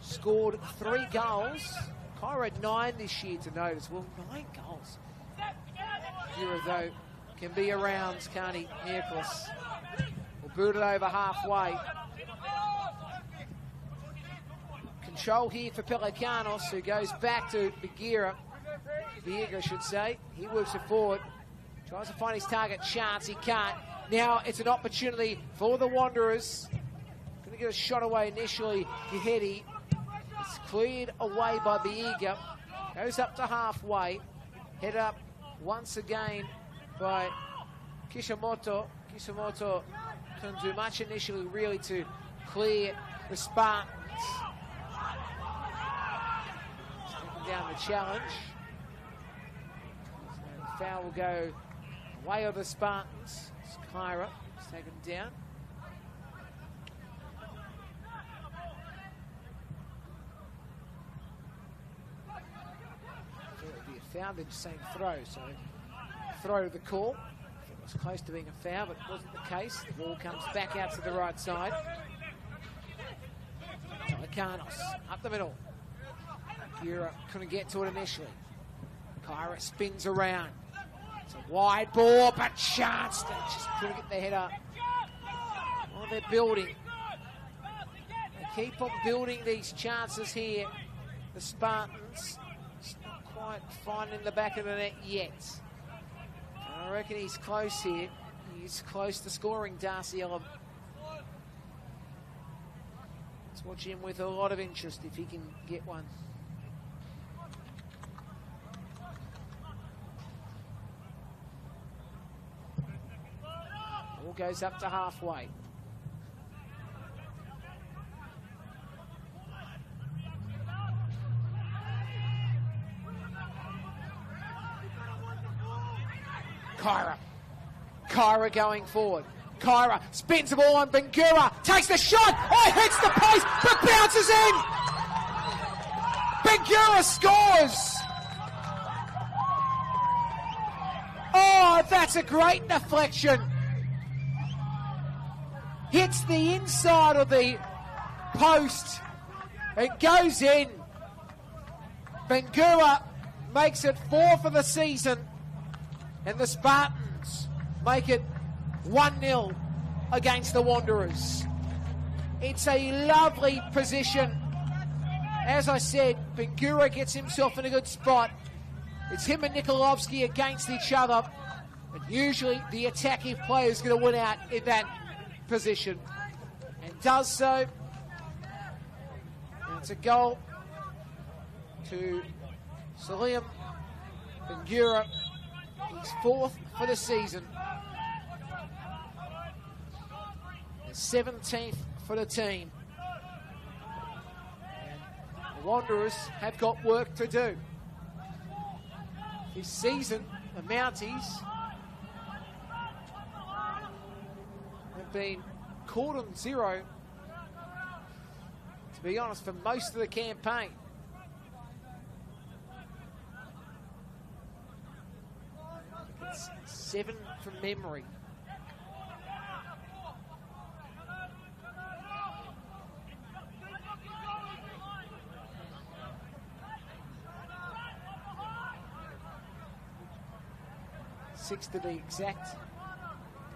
scored 3 goals. Kyra had 9 this year to note as well. 9 goals. Bangura, though, can be around, can't he, Nicholas? We'll boot it over halfway. Control here for Pelicanos, who goes back to Viega, I should say. He works it forward. Tries to find his target chance. He can't. Now it's an opportunity for the Wanderers. Going to get a shot away initially. Gahedi. It's cleared away by Viega. Goes up to halfway. Head up once again by Kishimoto. Kishimoto couldn't do much initially really to clear the Spartans. Taking down the challenge. So the foul will go way of the Spartans. It's Kyra. It's taken down. It would be a foul, they're just saying throw, so throw to the call. It was close to being a foul, but it wasn't the case. The ball comes back out to the right side. Pelicanos up the middle. Gura couldn't get to it initially. Kyra spins around. It's a wide ball, but chance to just couldn't get their head up. Well, they're building. They keep on building these chances here. The Spartans just not quite finding the back of the net yet. I reckon he's close here. He's close to scoring, Darcy Ellum. Let's watch him with a lot of interest if he can get one. Ball goes up to halfway. Kyra going forward. Kyra spins the ball on Bangura, takes the shot, oh, hits the post, but bounces in! Bangura scores! Oh, that's a great deflection. Hits the inside of the post. It goes in. Bangura makes it 4 for the season. And the Spartans make it 1-0 against the Wanderers. It's a lovely position. As I said, Bangura gets himself in a good spot. It's him and Nikolovsky against each other. And usually the attacking player is going to win out in that position. And does so. And it's a goal to Salim Bangura. He's 4th for the season. 17th for the team. And the Wanderers have got work to do. This season, the Mounties have been caught on 0, to be honest, for most of the campaign. It's 7 from memory. Six to be exact.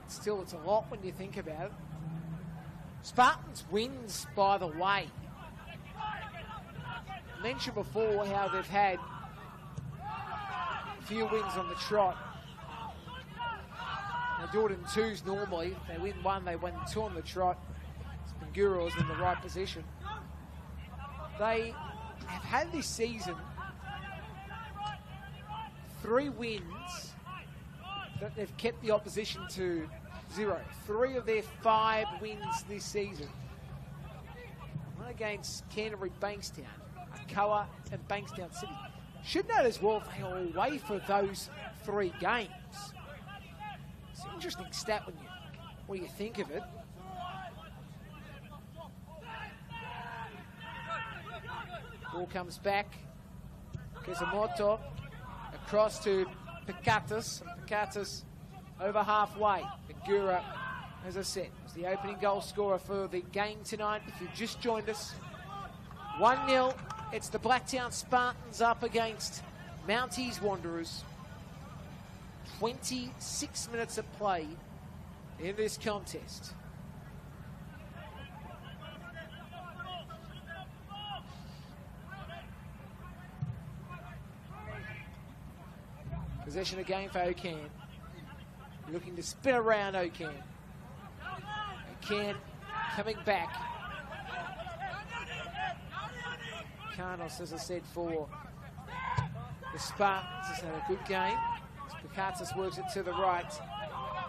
Still, it's a lot when you think about it. Spartans wins, by the way. I mentioned before how they've had a few wins on the trot. They do it in 2s normally. If they win 1, they win 2 on the trot. Bangura was in the right position. They have had this season 3 wins that they've kept the opposition to 0. 3 of their 5 wins this season against Canterbury Bankstown, Alcoa and Bankstown City. Should note as well, they are away for those 3 games. It's an interesting stat when you think of it. Ball comes back. Kesamoto across to Pikatis. Pikatis over halfway. Bangura, as I said, was the opening goal scorer for the game tonight. If you've just joined us, 1-0. It's the Blacktown Spartans up against Mounties Wanderers. 26 minutes of play in this contest. Possession again for O'Can. Looking to spin around O'Can. O'Can coming back. Carnos, as I said, for the Spartans has had a good game. Pikatis works it to the right.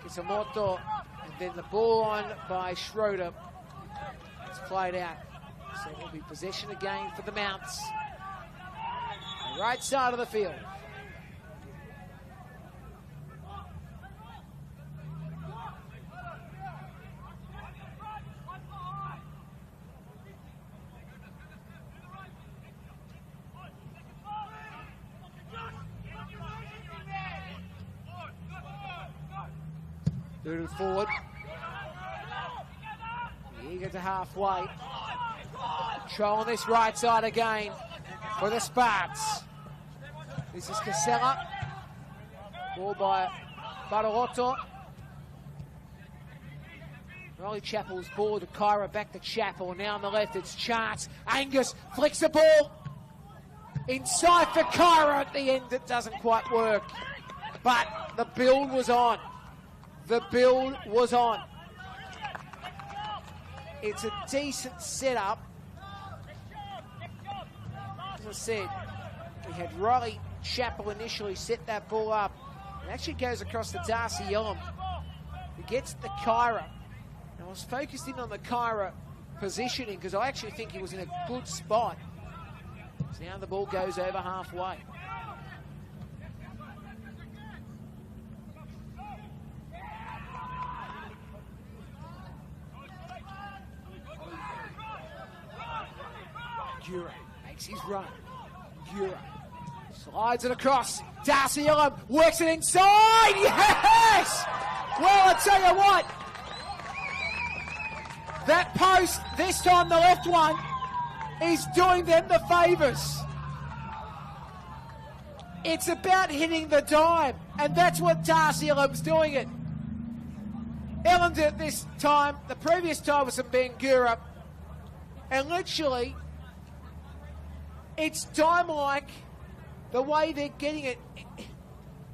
Kisamoto, and then the ball on by Schroeder. It's played out. So it will be possession again for the Mounts. The right side of the field. Moving forward. Eager to halfway. Control on this right side again for the Sparts. This is Casella. Ball by Barolotto. Rolly Chappell's ball to Kyra, back to Chappell. Now on the left it's Chance. Angus flicks the ball. Inside for Kyra at the end. It doesn't quite work. But the build was on. The build was on. It's a decent setup. As I said, we had Riley Chappell initially set that ball up. It actually goes across to Darcy Ellum, who gets the Kyra. And I was focused in on the Kyra positioning because I actually think he was in a good spot. So now the ball goes over halfway. Gura makes his run. Gura slides it across. Darcy Ellum works it inside. Yes! Well, I tell you what. That post, this time the left one, is doing them the favours. It's about hitting the dime, and that's what Darcy Ellum's doing it. Ellum did it this time. The previous time was from Bangura. And literally, it's dime-like the way they're getting it.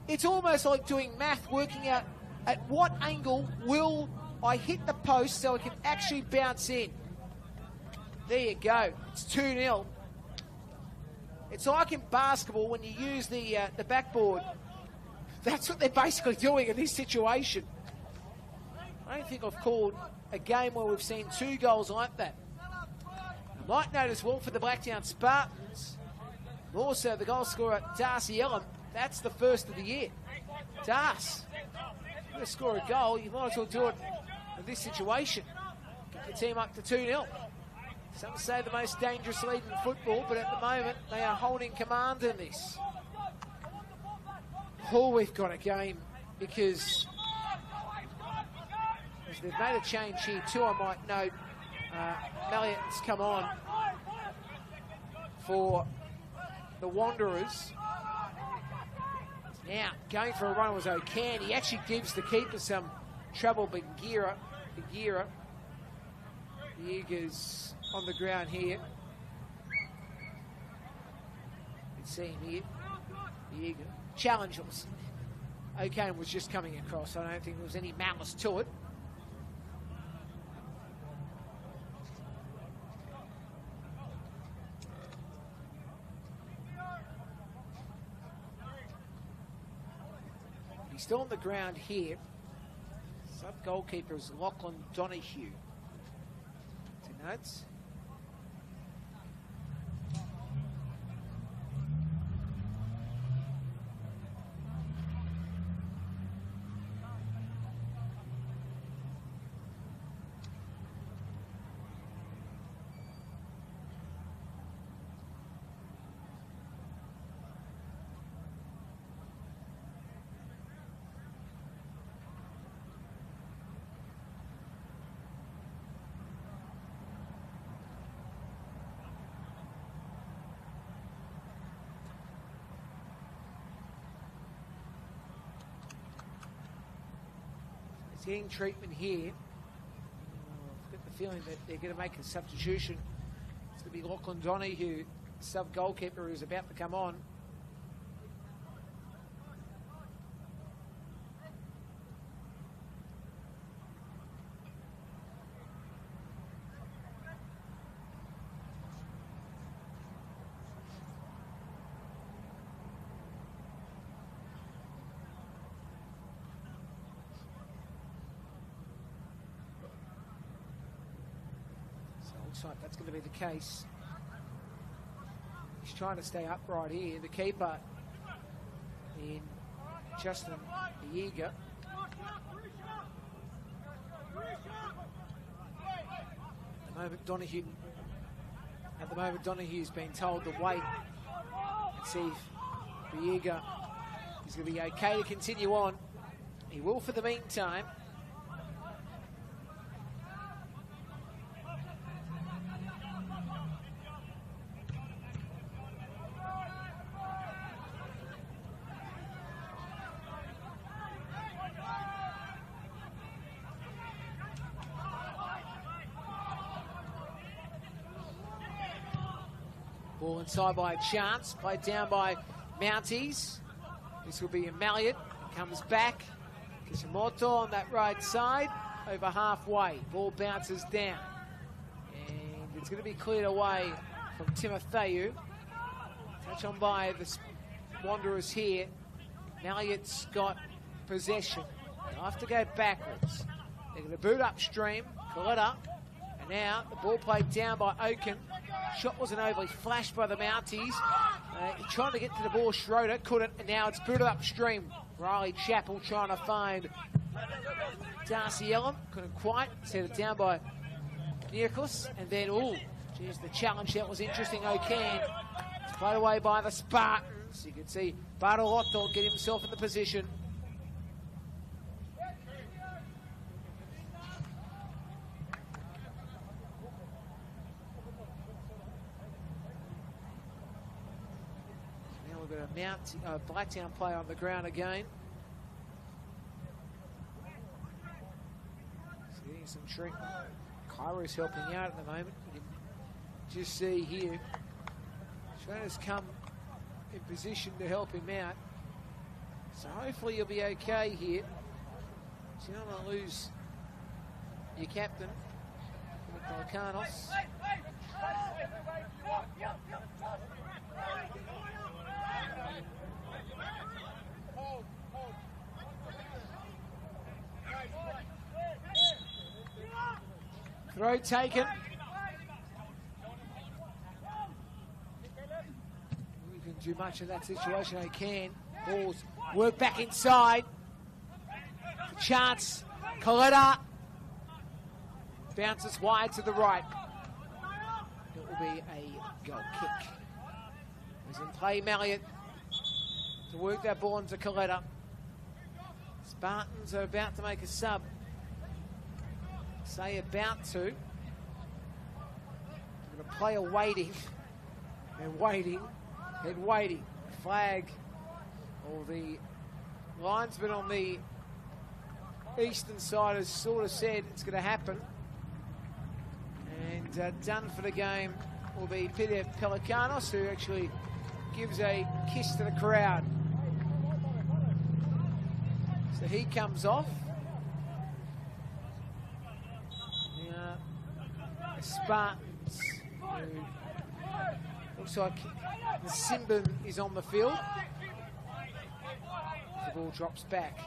It's almost like doing math, working out at what angle will I hit the post so it can actually bounce in. There you go. It's 2-0. It's like in basketball when you use the backboard. That's what they're basically doing in this situation. I don't think I've called a game where we've seen 2 goals like that. I might note as well for the Blacktown Spartans, also the goal scorer Darcy Ellum, that's the first of the year. Darce, you're going to score a goal, you might as well do it in this situation. Get your team up to 2-0. Some say the most dangerous lead in football, but at the moment they are holding command in this. Oh, we've got a game because as they've made a change here too, I might note. Malliott's come on for the Wanderers. Now, going for a run was O'Can. He actually gives the keeper some trouble, but Bagheera. Yeager's on the ground here. You can see him here. Yeager. Challenge was. O'Can was just coming across. I don't think there was any malice to it. He's still on the ground here. Sub goalkeeper is Lachlan Donahue. To notes. He's getting treatment here. I've got the feeling that they're going to make a substitution. It's going to be Lachlan Donahue, sub-goalkeeper, who's about to come on. Like that's going to be the case. He's trying to stay upright here. The keeper in Justin Yeager. At the moment, Donahue's been told to wait and see if Yeager is going to be okay to continue on. He will for the meantime. Ball inside by Chance, played down by Mounties. This will be a Malliot, comes back. Kishimoto on that right side, over halfway. Ball bounces down. And it's going to be cleared away from Timotheu. Touch on by the Wanderers here. Malliot's got possession. They'll have to go backwards. They're going to boot upstream, Coletta. And now the ball played down by Oaken. Shot wasn't overly flashed by the Mounties. He tried to get to the ball, Schroeder couldn't, and now it's booted upstream. Riley Chappell trying to find Darcy Ellum, couldn't quite, set it down by Nicholas, and then, geez, the challenge, that was interesting. O'Can, it's played away by the Spartans. You can see Bartolotto get himself in the position. Blacktown play on the ground again. Seeing some treatment. Cairo's helping out at the moment. You can just see here, Shannon's come in position to help him out. So hopefully you'll be okay here. So you don't want to lose your captain, Pelikanos. Throw taken. We can do much of that situation. They can. Balls work back inside. Chance. Coletta. Bounces wide to the right. It will be a goal kick. He's in play, Malliot, to work that ball into Coletta. Spartans are about to make a sub. Say about to. I'm going to play a waiting and waiting and waiting. Flag, or the linesman on the eastern side has sort of said it's going to happen. And done for the game will be Peter Pelikanos, who actually gives a kiss to the crowd. So he comes off. The Spartans, who looks like the Simbin is on the field. The ball drops back.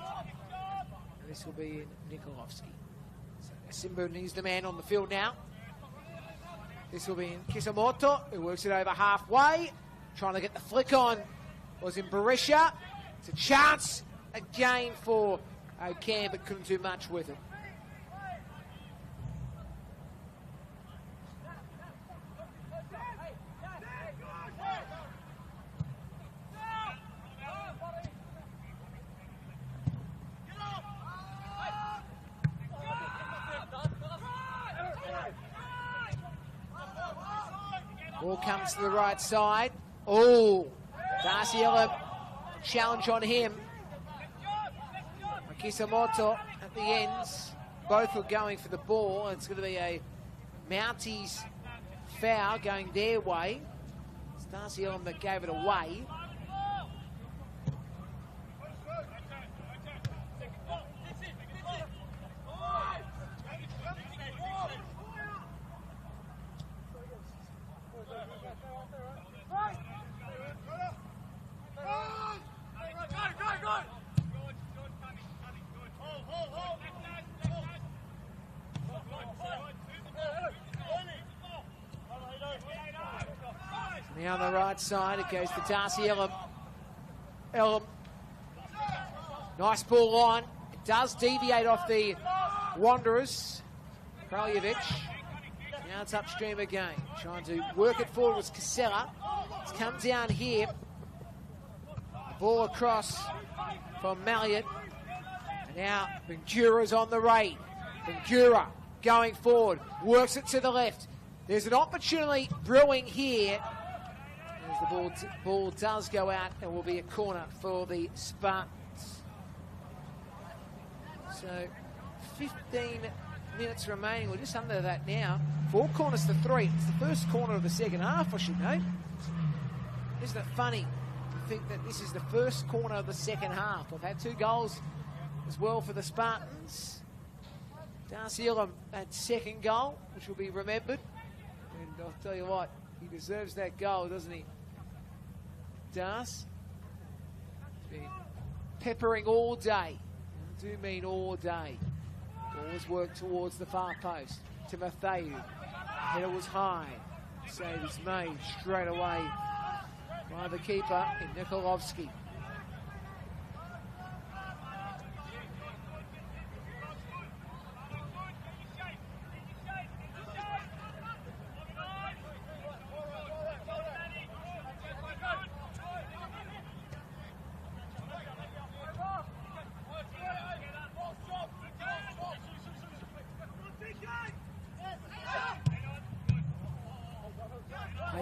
And this will be Nikolovsky. So Simbin is the man on the field now. This will be in Kishimoto, who works it over halfway. Trying to get the flick on was in Berisha. It's a chance again for O'Can, but couldn't do much with it. Ball comes to the right side. Darcy Ellum, challenge on him. Kisamoto at the ends. Both were going for the ball. It's going to be a Mounties foul going their way. It's Darcy Ellum that gave it away. Now on the right side, it goes to Darcy Ellum. Ellum, nice ball on. It does deviate off the Wanderers. Kraljevic, now it's upstream again. Trying to work it forward was Casella. It's come down here. Ball across from Malliot. And now Bangura's on the right. Bangura going forward, works it to the left. There's an opportunity brewing here. As the ball does go out and will be a corner for the Spartans. So 15 minutes remaining. We're just under that now. 4 corners to 3. It's the first corner of the second half, I should know. Isn't it funny to think that this is the first corner of the second half? We've had 2 goals as well for the Spartans. Darcy Ellum had second goal, which will be remembered. And I'll tell you what, he deserves that goal, doesn't he? Das. Been peppering all day. I do mean all day. Always work towards the far post. Timotheu. Header was high. Save is made straight away by the keeper in Nikolovsky.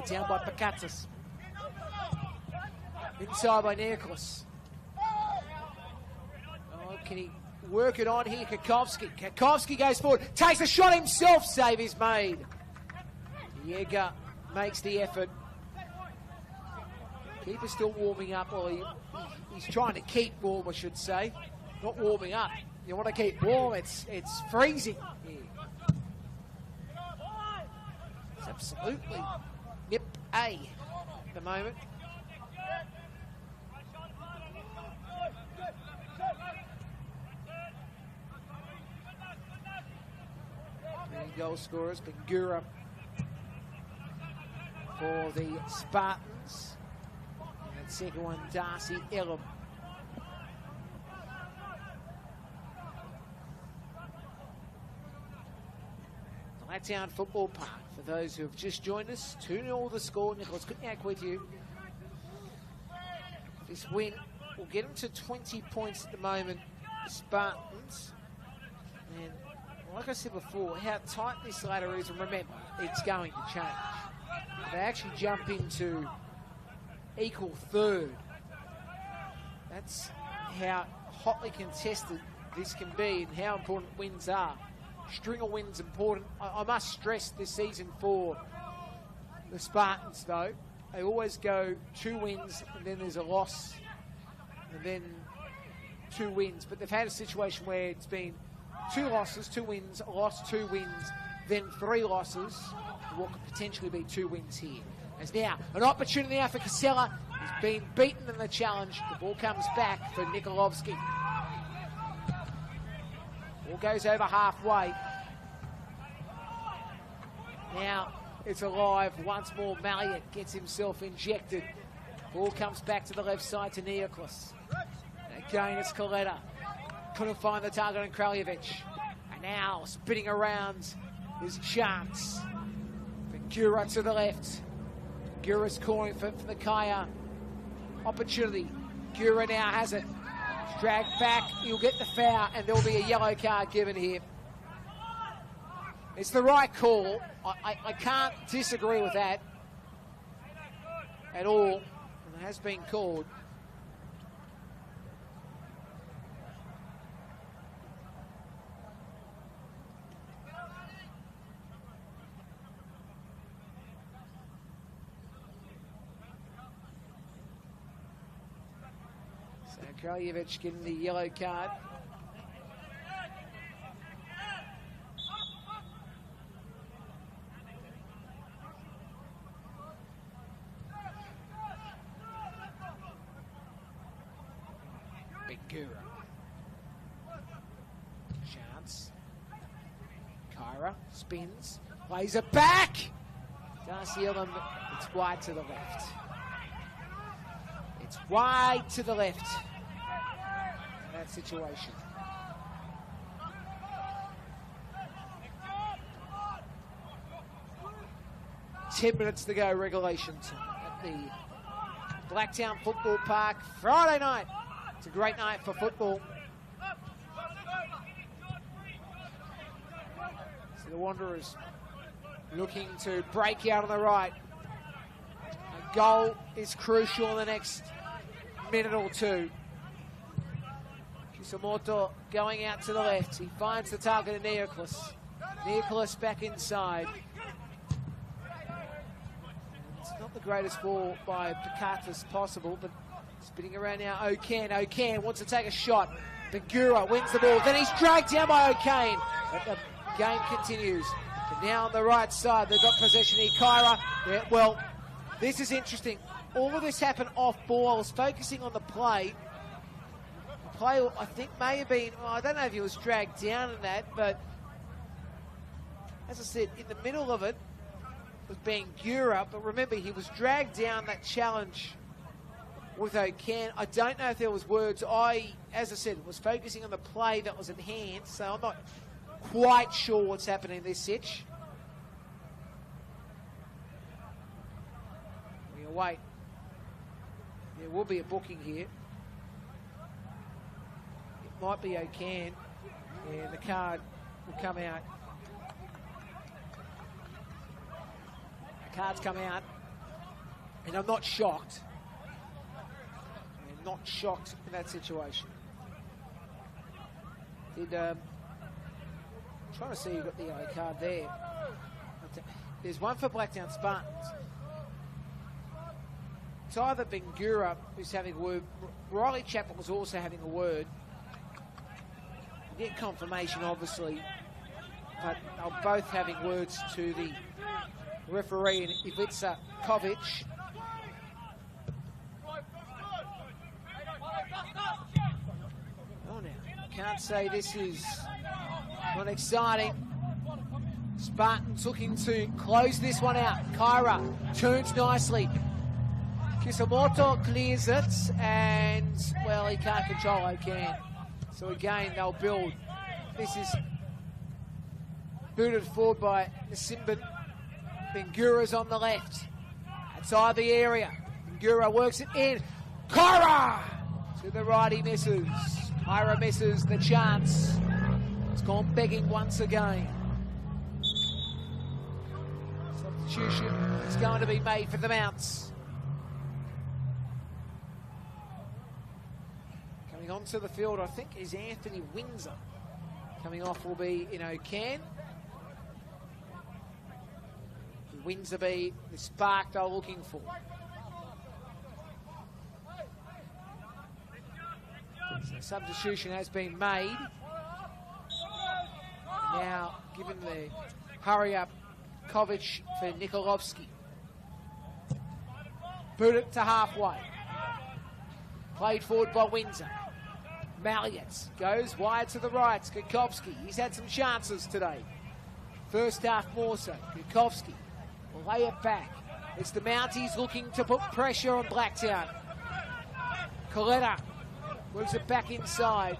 Down by Pakatis. Inside by Nicholas. Oh, can he work it on here? Kakovsky. Kakovsky goes forward. Takes a shot himself. Save is made. Jäger makes the effort. Keeper's still warming up. Well, he's trying to keep warm, I should say. Not warming up. You want to keep warm. It's freezing here. It's absolutely nip A at the moment. Many goal scorers, Bangura for the Spartans. And that second one, Darcy Ellum. Blacktown Football Park. For those who have just joined us, 2-0 the score. Nicholas Kutniak with you. This win will get them to 20 points at the moment, the Spartans. And like I said before, how tight this ladder is, and remember, it's going to change. If they actually jump into equal third, that's how hotly contested this can be and how important wins are. String of wins important. I must stress this season for the Spartans, though. They always go 2 wins and then there's a loss and then 2 wins. But they've had a situation where it's been 2 losses, 2 wins, a loss, 2 wins, then 3 losses. What could potentially be 2 wins here. As now, an opportunity now for Casella. He's been beaten in the challenge. The ball comes back for Nikolovsky. Ball goes over halfway. Now it's alive once more. Malliot gets himself injected. Ball comes back to the left side to Nicholas. Again it's Coletta. Couldn't find the target on Kraljevic. And now spinning around is Chance. Bangura to the left. Bangura's calling for the Kaya. Opportunity. Bangura now has it. Dragged back, he'll get the foul, and there'll be a yellow card given here. It's the right call. I can't disagree with that at all. And it has been called. So Kraljevic getting the yellow card. Bengura. Chance. Kyra spins. Plays it back. Darcy Ellen, it's wide to the left. It's wide to the left in that situation. Ten minutes to go, regulation time at the Blacktown Football Park. Friday night. It's a great night for football. So the Wanderers looking to break out on the right. A goal is crucial in the next minute or two. Kisamoto going out to the left. He finds the target in Nicholas. Nicholas back inside. It's not the greatest ball by Picatus possible, but spinning around now, O'Kane wants to take a shot. Bengura wins the ball, then he's dragged down by O'Kane. But the game continues. And now on the right side, they've got possession here. Kyra, yeah, well, this is interesting. All of this happened off ball. I was focusing on the play. The play, I think, may have been, well, I don't know if he was dragged down in that, but as I said, in the middle of it was Bengura, but remember, he was dragged down that challenge with O'Kane. I don't know if there was words. As I said, was focusing on the play that was in hand, so I'm not quite sure what's happening in this sitch. We'll wait. There will be a booking here. It might be O'Kane, and the card will come out. The card's come out, and I'm not shocked. I'm not shocked in that situation. Trying to see who got the yellow card there. There's one for Blacktown Spartans. It's either Bengura who's having a word. Riley Chappell was also having a word. Get confirmation, obviously, but they're both having words to the referee, and Ivica Kovic. Oh, now, can't say this is not exciting. Spartans looking to close this one out. Kyra turns nicely. Kisamoto clears it, and, well, he can't control O'Kane. So again, they'll build. This is booted forward by Nasimbin. Bengura's on the left. Outside the area. Bengura works it in. Kyra! To the right, he misses. Kyra misses the chance. It's gone begging once again. Substitution is going to be made for the Mounts. Coming onto the field, I think, is Anthony Windsor. Coming off will be in O'Kane. Windsor be the spark they're looking for. So substitution has been made. Now given the hurry up, Kovic for Nikolovsky. Boot it to halfway. Played forward by Windsor. Malliot goes wide to the right. Skakovsky, he's had some chances today. First half more so. Skakovsky will lay it back. It's the Mounties looking to put pressure on Blacktown. Coletta moves it back inside.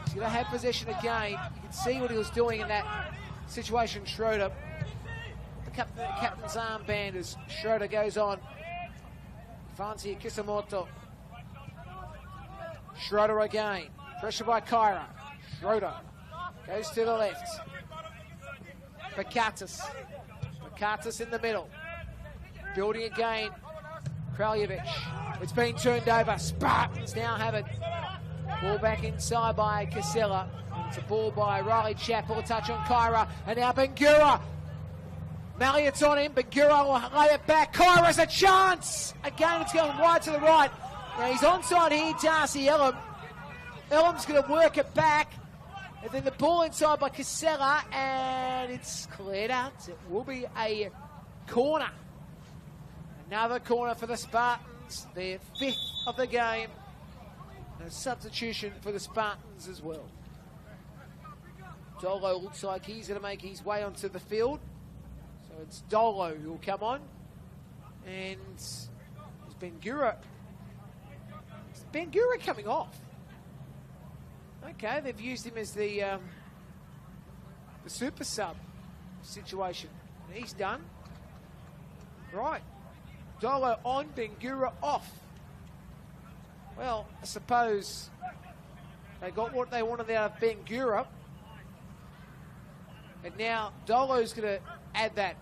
He's going to have possession again. You can see what he was doing in that situation. Schroeder, the captain's armband as Schroeder goes on. Fancy Kisamoto. Schroeder again. Pressure by Kyra. Schroeder goes to the left. Picatus. Picatus in the middle. Building again. Kraljevic. It's been turned over. Spartans now have it. Ball back inside by Casella. It's a ball by Riley Chappell. A touch on Kyra. And now Bengura. Malliot's on him. Bengura will lay it back. Kyra's a chance. Again, it's going wide to the right. Now he's onside here, Darcy Elam. Elam's going to work it back. And then the ball inside by Casella, and it's cleared out. It will be a corner. Another corner for the Spartans, their 5th of the game. A substitution for the Spartans as well. Dolo looks like he's going to make his way onto the field. So it's Dolo who will come on. And it's Bangura. It's Bangura coming off. Okay, they've used him as the super sub situation. And he's done. Right. Dolo on, Bangura off. Well, I suppose they got what they wanted out of Bangura. And now Dolo's going to add that.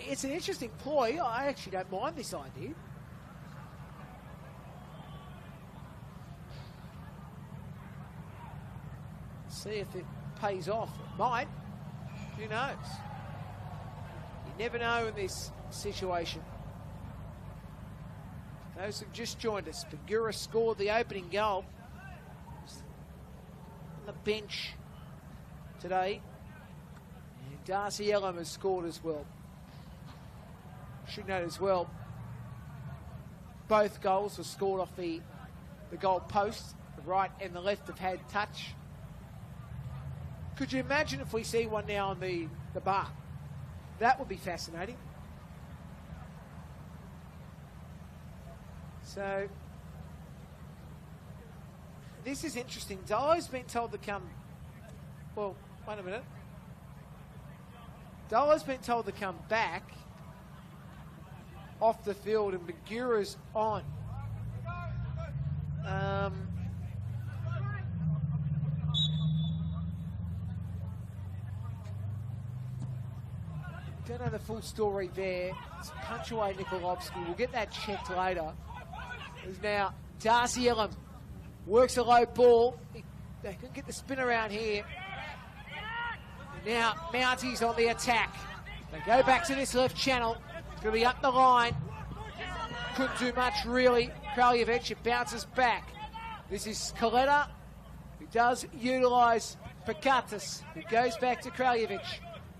It's an interesting ploy. I actually don't mind this idea. See if it pays off. It might. Who knows? You never know in this situation. Those who've just joined us, Bangura scored the opening goal. On the bench today. And Darcy Elam has scored as well. Should note as well, both goals were scored off the goal post. The right and the left have had touch. Could you imagine if we see one now on the bar? That would be fascinating. So, this is interesting. Dolo's been told to come... Well, wait a minute. Dolo's been told to come back off the field and Bangura's on. Don't know the full story there. It's punch away Nikolovsky. We'll get that checked later. There's now Darcy Elam works a low ball. They can get the spin around here. And now Mounties on the attack. They go back to this left channel. It's going to be up the line. Couldn't do much really. Kraljevic, it bounces back. This is Coletta, who does utilise Pakatis, who goes back to Kraljevic.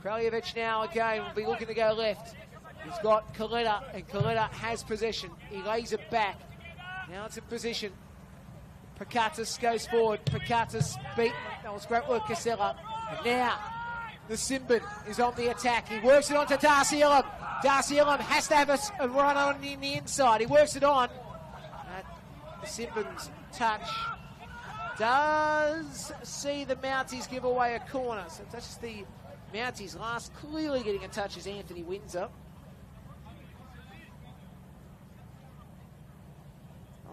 Kraljevic now again will be looking to go left. He's got Coletta, and Coletta has possession. He lays it back. Now it's in position. Pakatis goes forward. Pakatis beaten. That was great work, Casella. And now the Simbin is on the attack. He works it on to Darcy Elam. Darcy Elam has to have a run on in the inside. He works it on. The Simbin's touch does see the Mounties give away a corner. So that's the Mounties last clearly getting a touch as Anthony Windsor.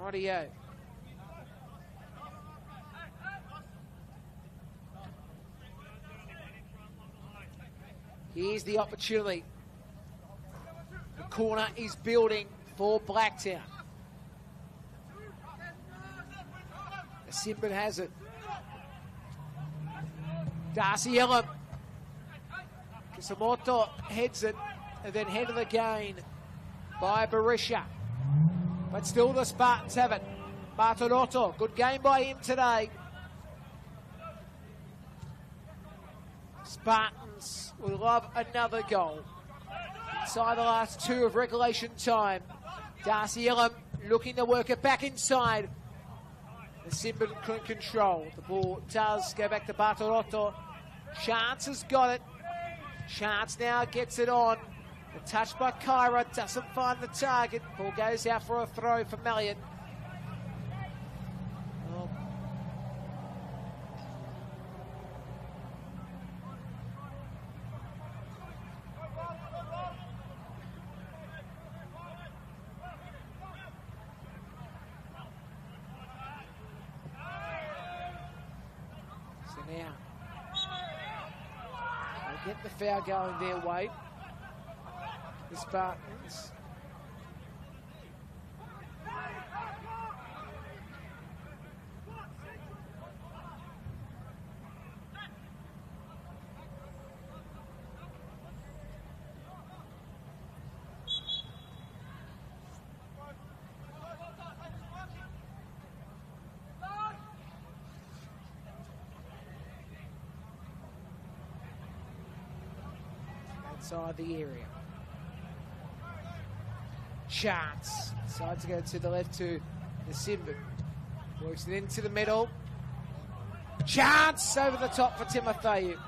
Rightio. Here's the opportunity. The corner is building for Blacktown. The Simbin has it. Darcy Elam. Kisamoto heads it, and then head of the gain by Berisha. But still the Spartans have it. Bartolotto, good game by him today. Spartans will love another goal. Inside the last 2 of regulation time. Darcy Elam looking to work it back inside. The Simbin couldn't control. The ball does go back to Bartolotto. Chance has got it. Chance now gets it on. The touch by Kyra doesn't find the target. Ball goes out for a throw for Mallion. Oh. So now, they get the foul going their way. The Spartans. inside the area. Chance. Decides to go to the left to the Simba. Works it into the middle. Chance over the top for Timotheu.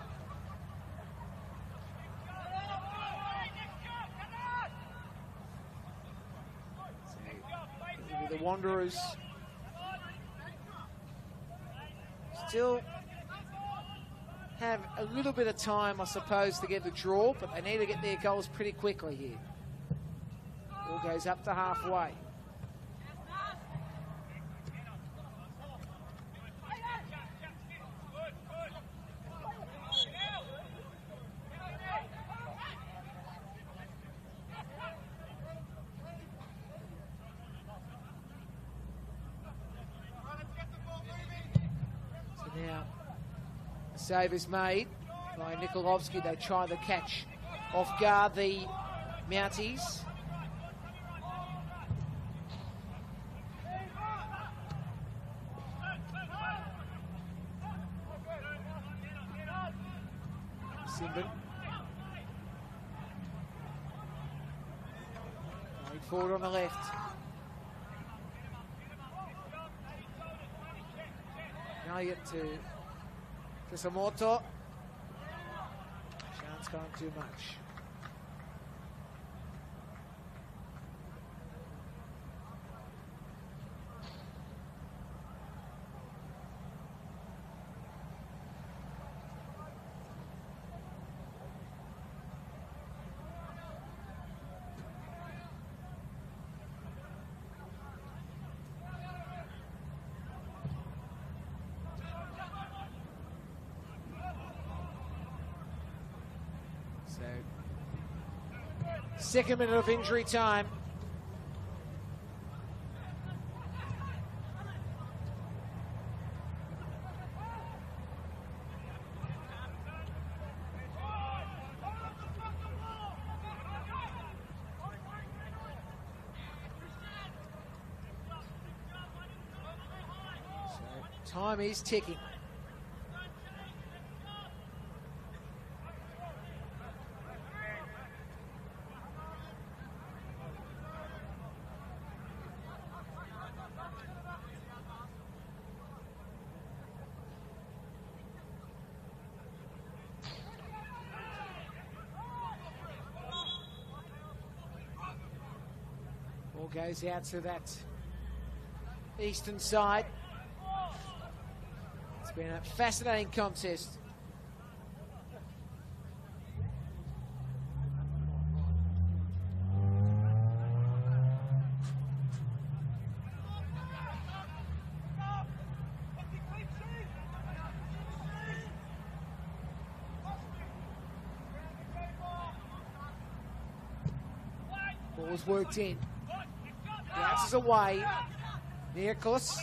The Wanderers still have a little bit of time, I suppose, to get the draw, but they need to get their goals pretty quickly here. Ball goes up to halfway. Now, the save is made by Nikolovsky. They try the catch off guard, the Mounties. Simbin. Going forward on the left. Elliott to Kisamoto. Chance can't do much. Second minute of injury time. So time is ticking. Goes out to that eastern side. It's been a fascinating contest. Ball was worked in. Bounces away. Nicholas.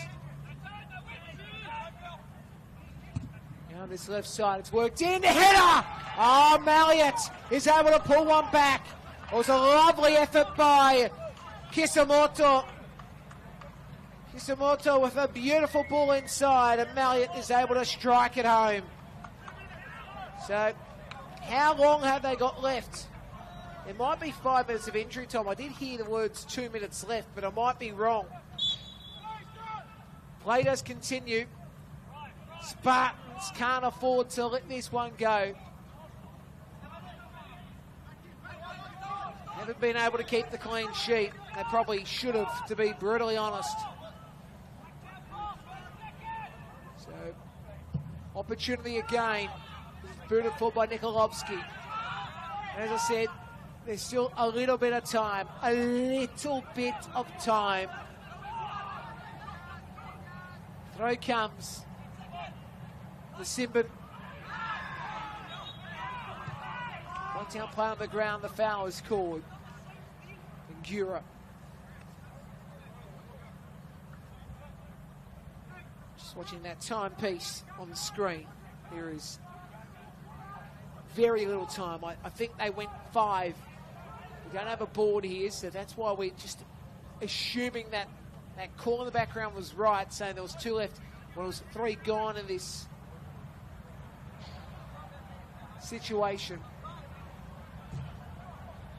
Now this left side, it's worked in. Header! Oh, Malliot is able to pull one back. It was a lovely effort by Kisamoto. Kisamoto with a beautiful ball inside, and Malliot is able to strike it home. So, how long have they got left? It might be 5 minutes of injury time. I did hear the words 2 minutes left, but I might be wrong. Play does continue. Spartans can't afford to let this one go. Haven't been able to keep the clean sheet. They probably should have, to be brutally honest. So, opportunity again. This is booted for by Nikolovsky. As I said, there's still a little bit of time. A little bit of time. Throw comes. The Simbin. Blacktown play on the ground. The foul is called. Ngura. Just watching that timepiece on the screen. There is very little time. I think they went 5. We don't have a board here, so that's why we're just assuming that that call in the background was right, saying there was 2 left. Well, it was 3 gone in this situation.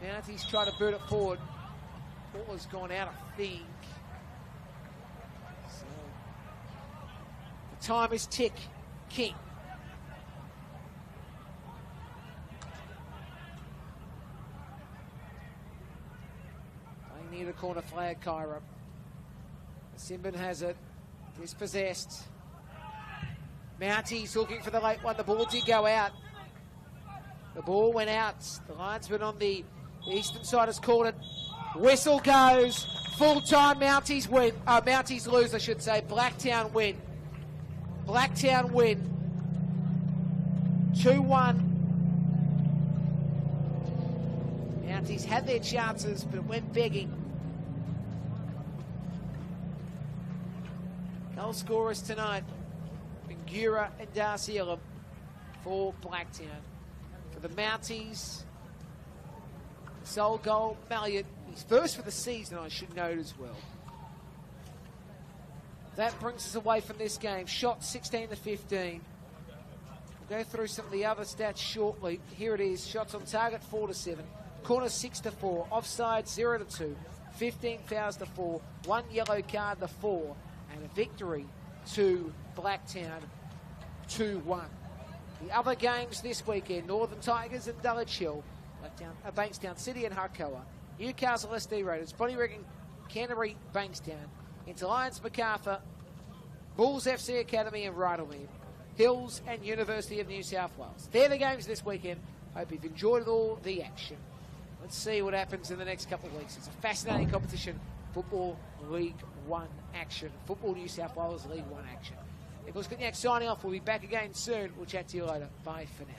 Mounties try to boot it forward. Ball has gone out, I think. So the time is ticking. Playing near the corner flag, Kyra. Simbin has it. Dispossessed. Mounties looking for the late one. The ball did go out. The ball went out. The linesman on the eastern side has called it. Whistle goes. Full time. Mounties win. Mounties lose, I should say. Blacktown win. Blacktown win. 2-1. Mounties had their chances, but it went begging. Goal scorers tonight. Bingura and Darcy Elam for Blacktown. For the Mounties, the sole goal, Malliot. He's first for the season, I should note as well. That brings us away from this game. Shots 16 to 15. We'll go through some of the other stats shortly. Here it is. Shots on target 4 to 7. Corners 6 to 4. Offside 0 to 2. 15 fouls to 4. 1 yellow card to 4. And a victory to Blacktown 2-1. The other games this weekend, Northern Tigers and Dulwich Hill, Bankstown City and Harcoa, Newcastle SD Raiders, Bonnyrigg and Canterbury Bankstown, into Lions MacArthur, Bulls FC Academy and Rydalmere, Hills and University of New South Wales. They're the games this weekend. Hope you've enjoyed all the action. Let's see what happens in the next couple of weeks. It's a fascinating competition. Football League 1 action. Football New South Wales League 1 action. Nicholas Kutniak signing off. We'll be back again soon. We'll chat to you later. Bye for now.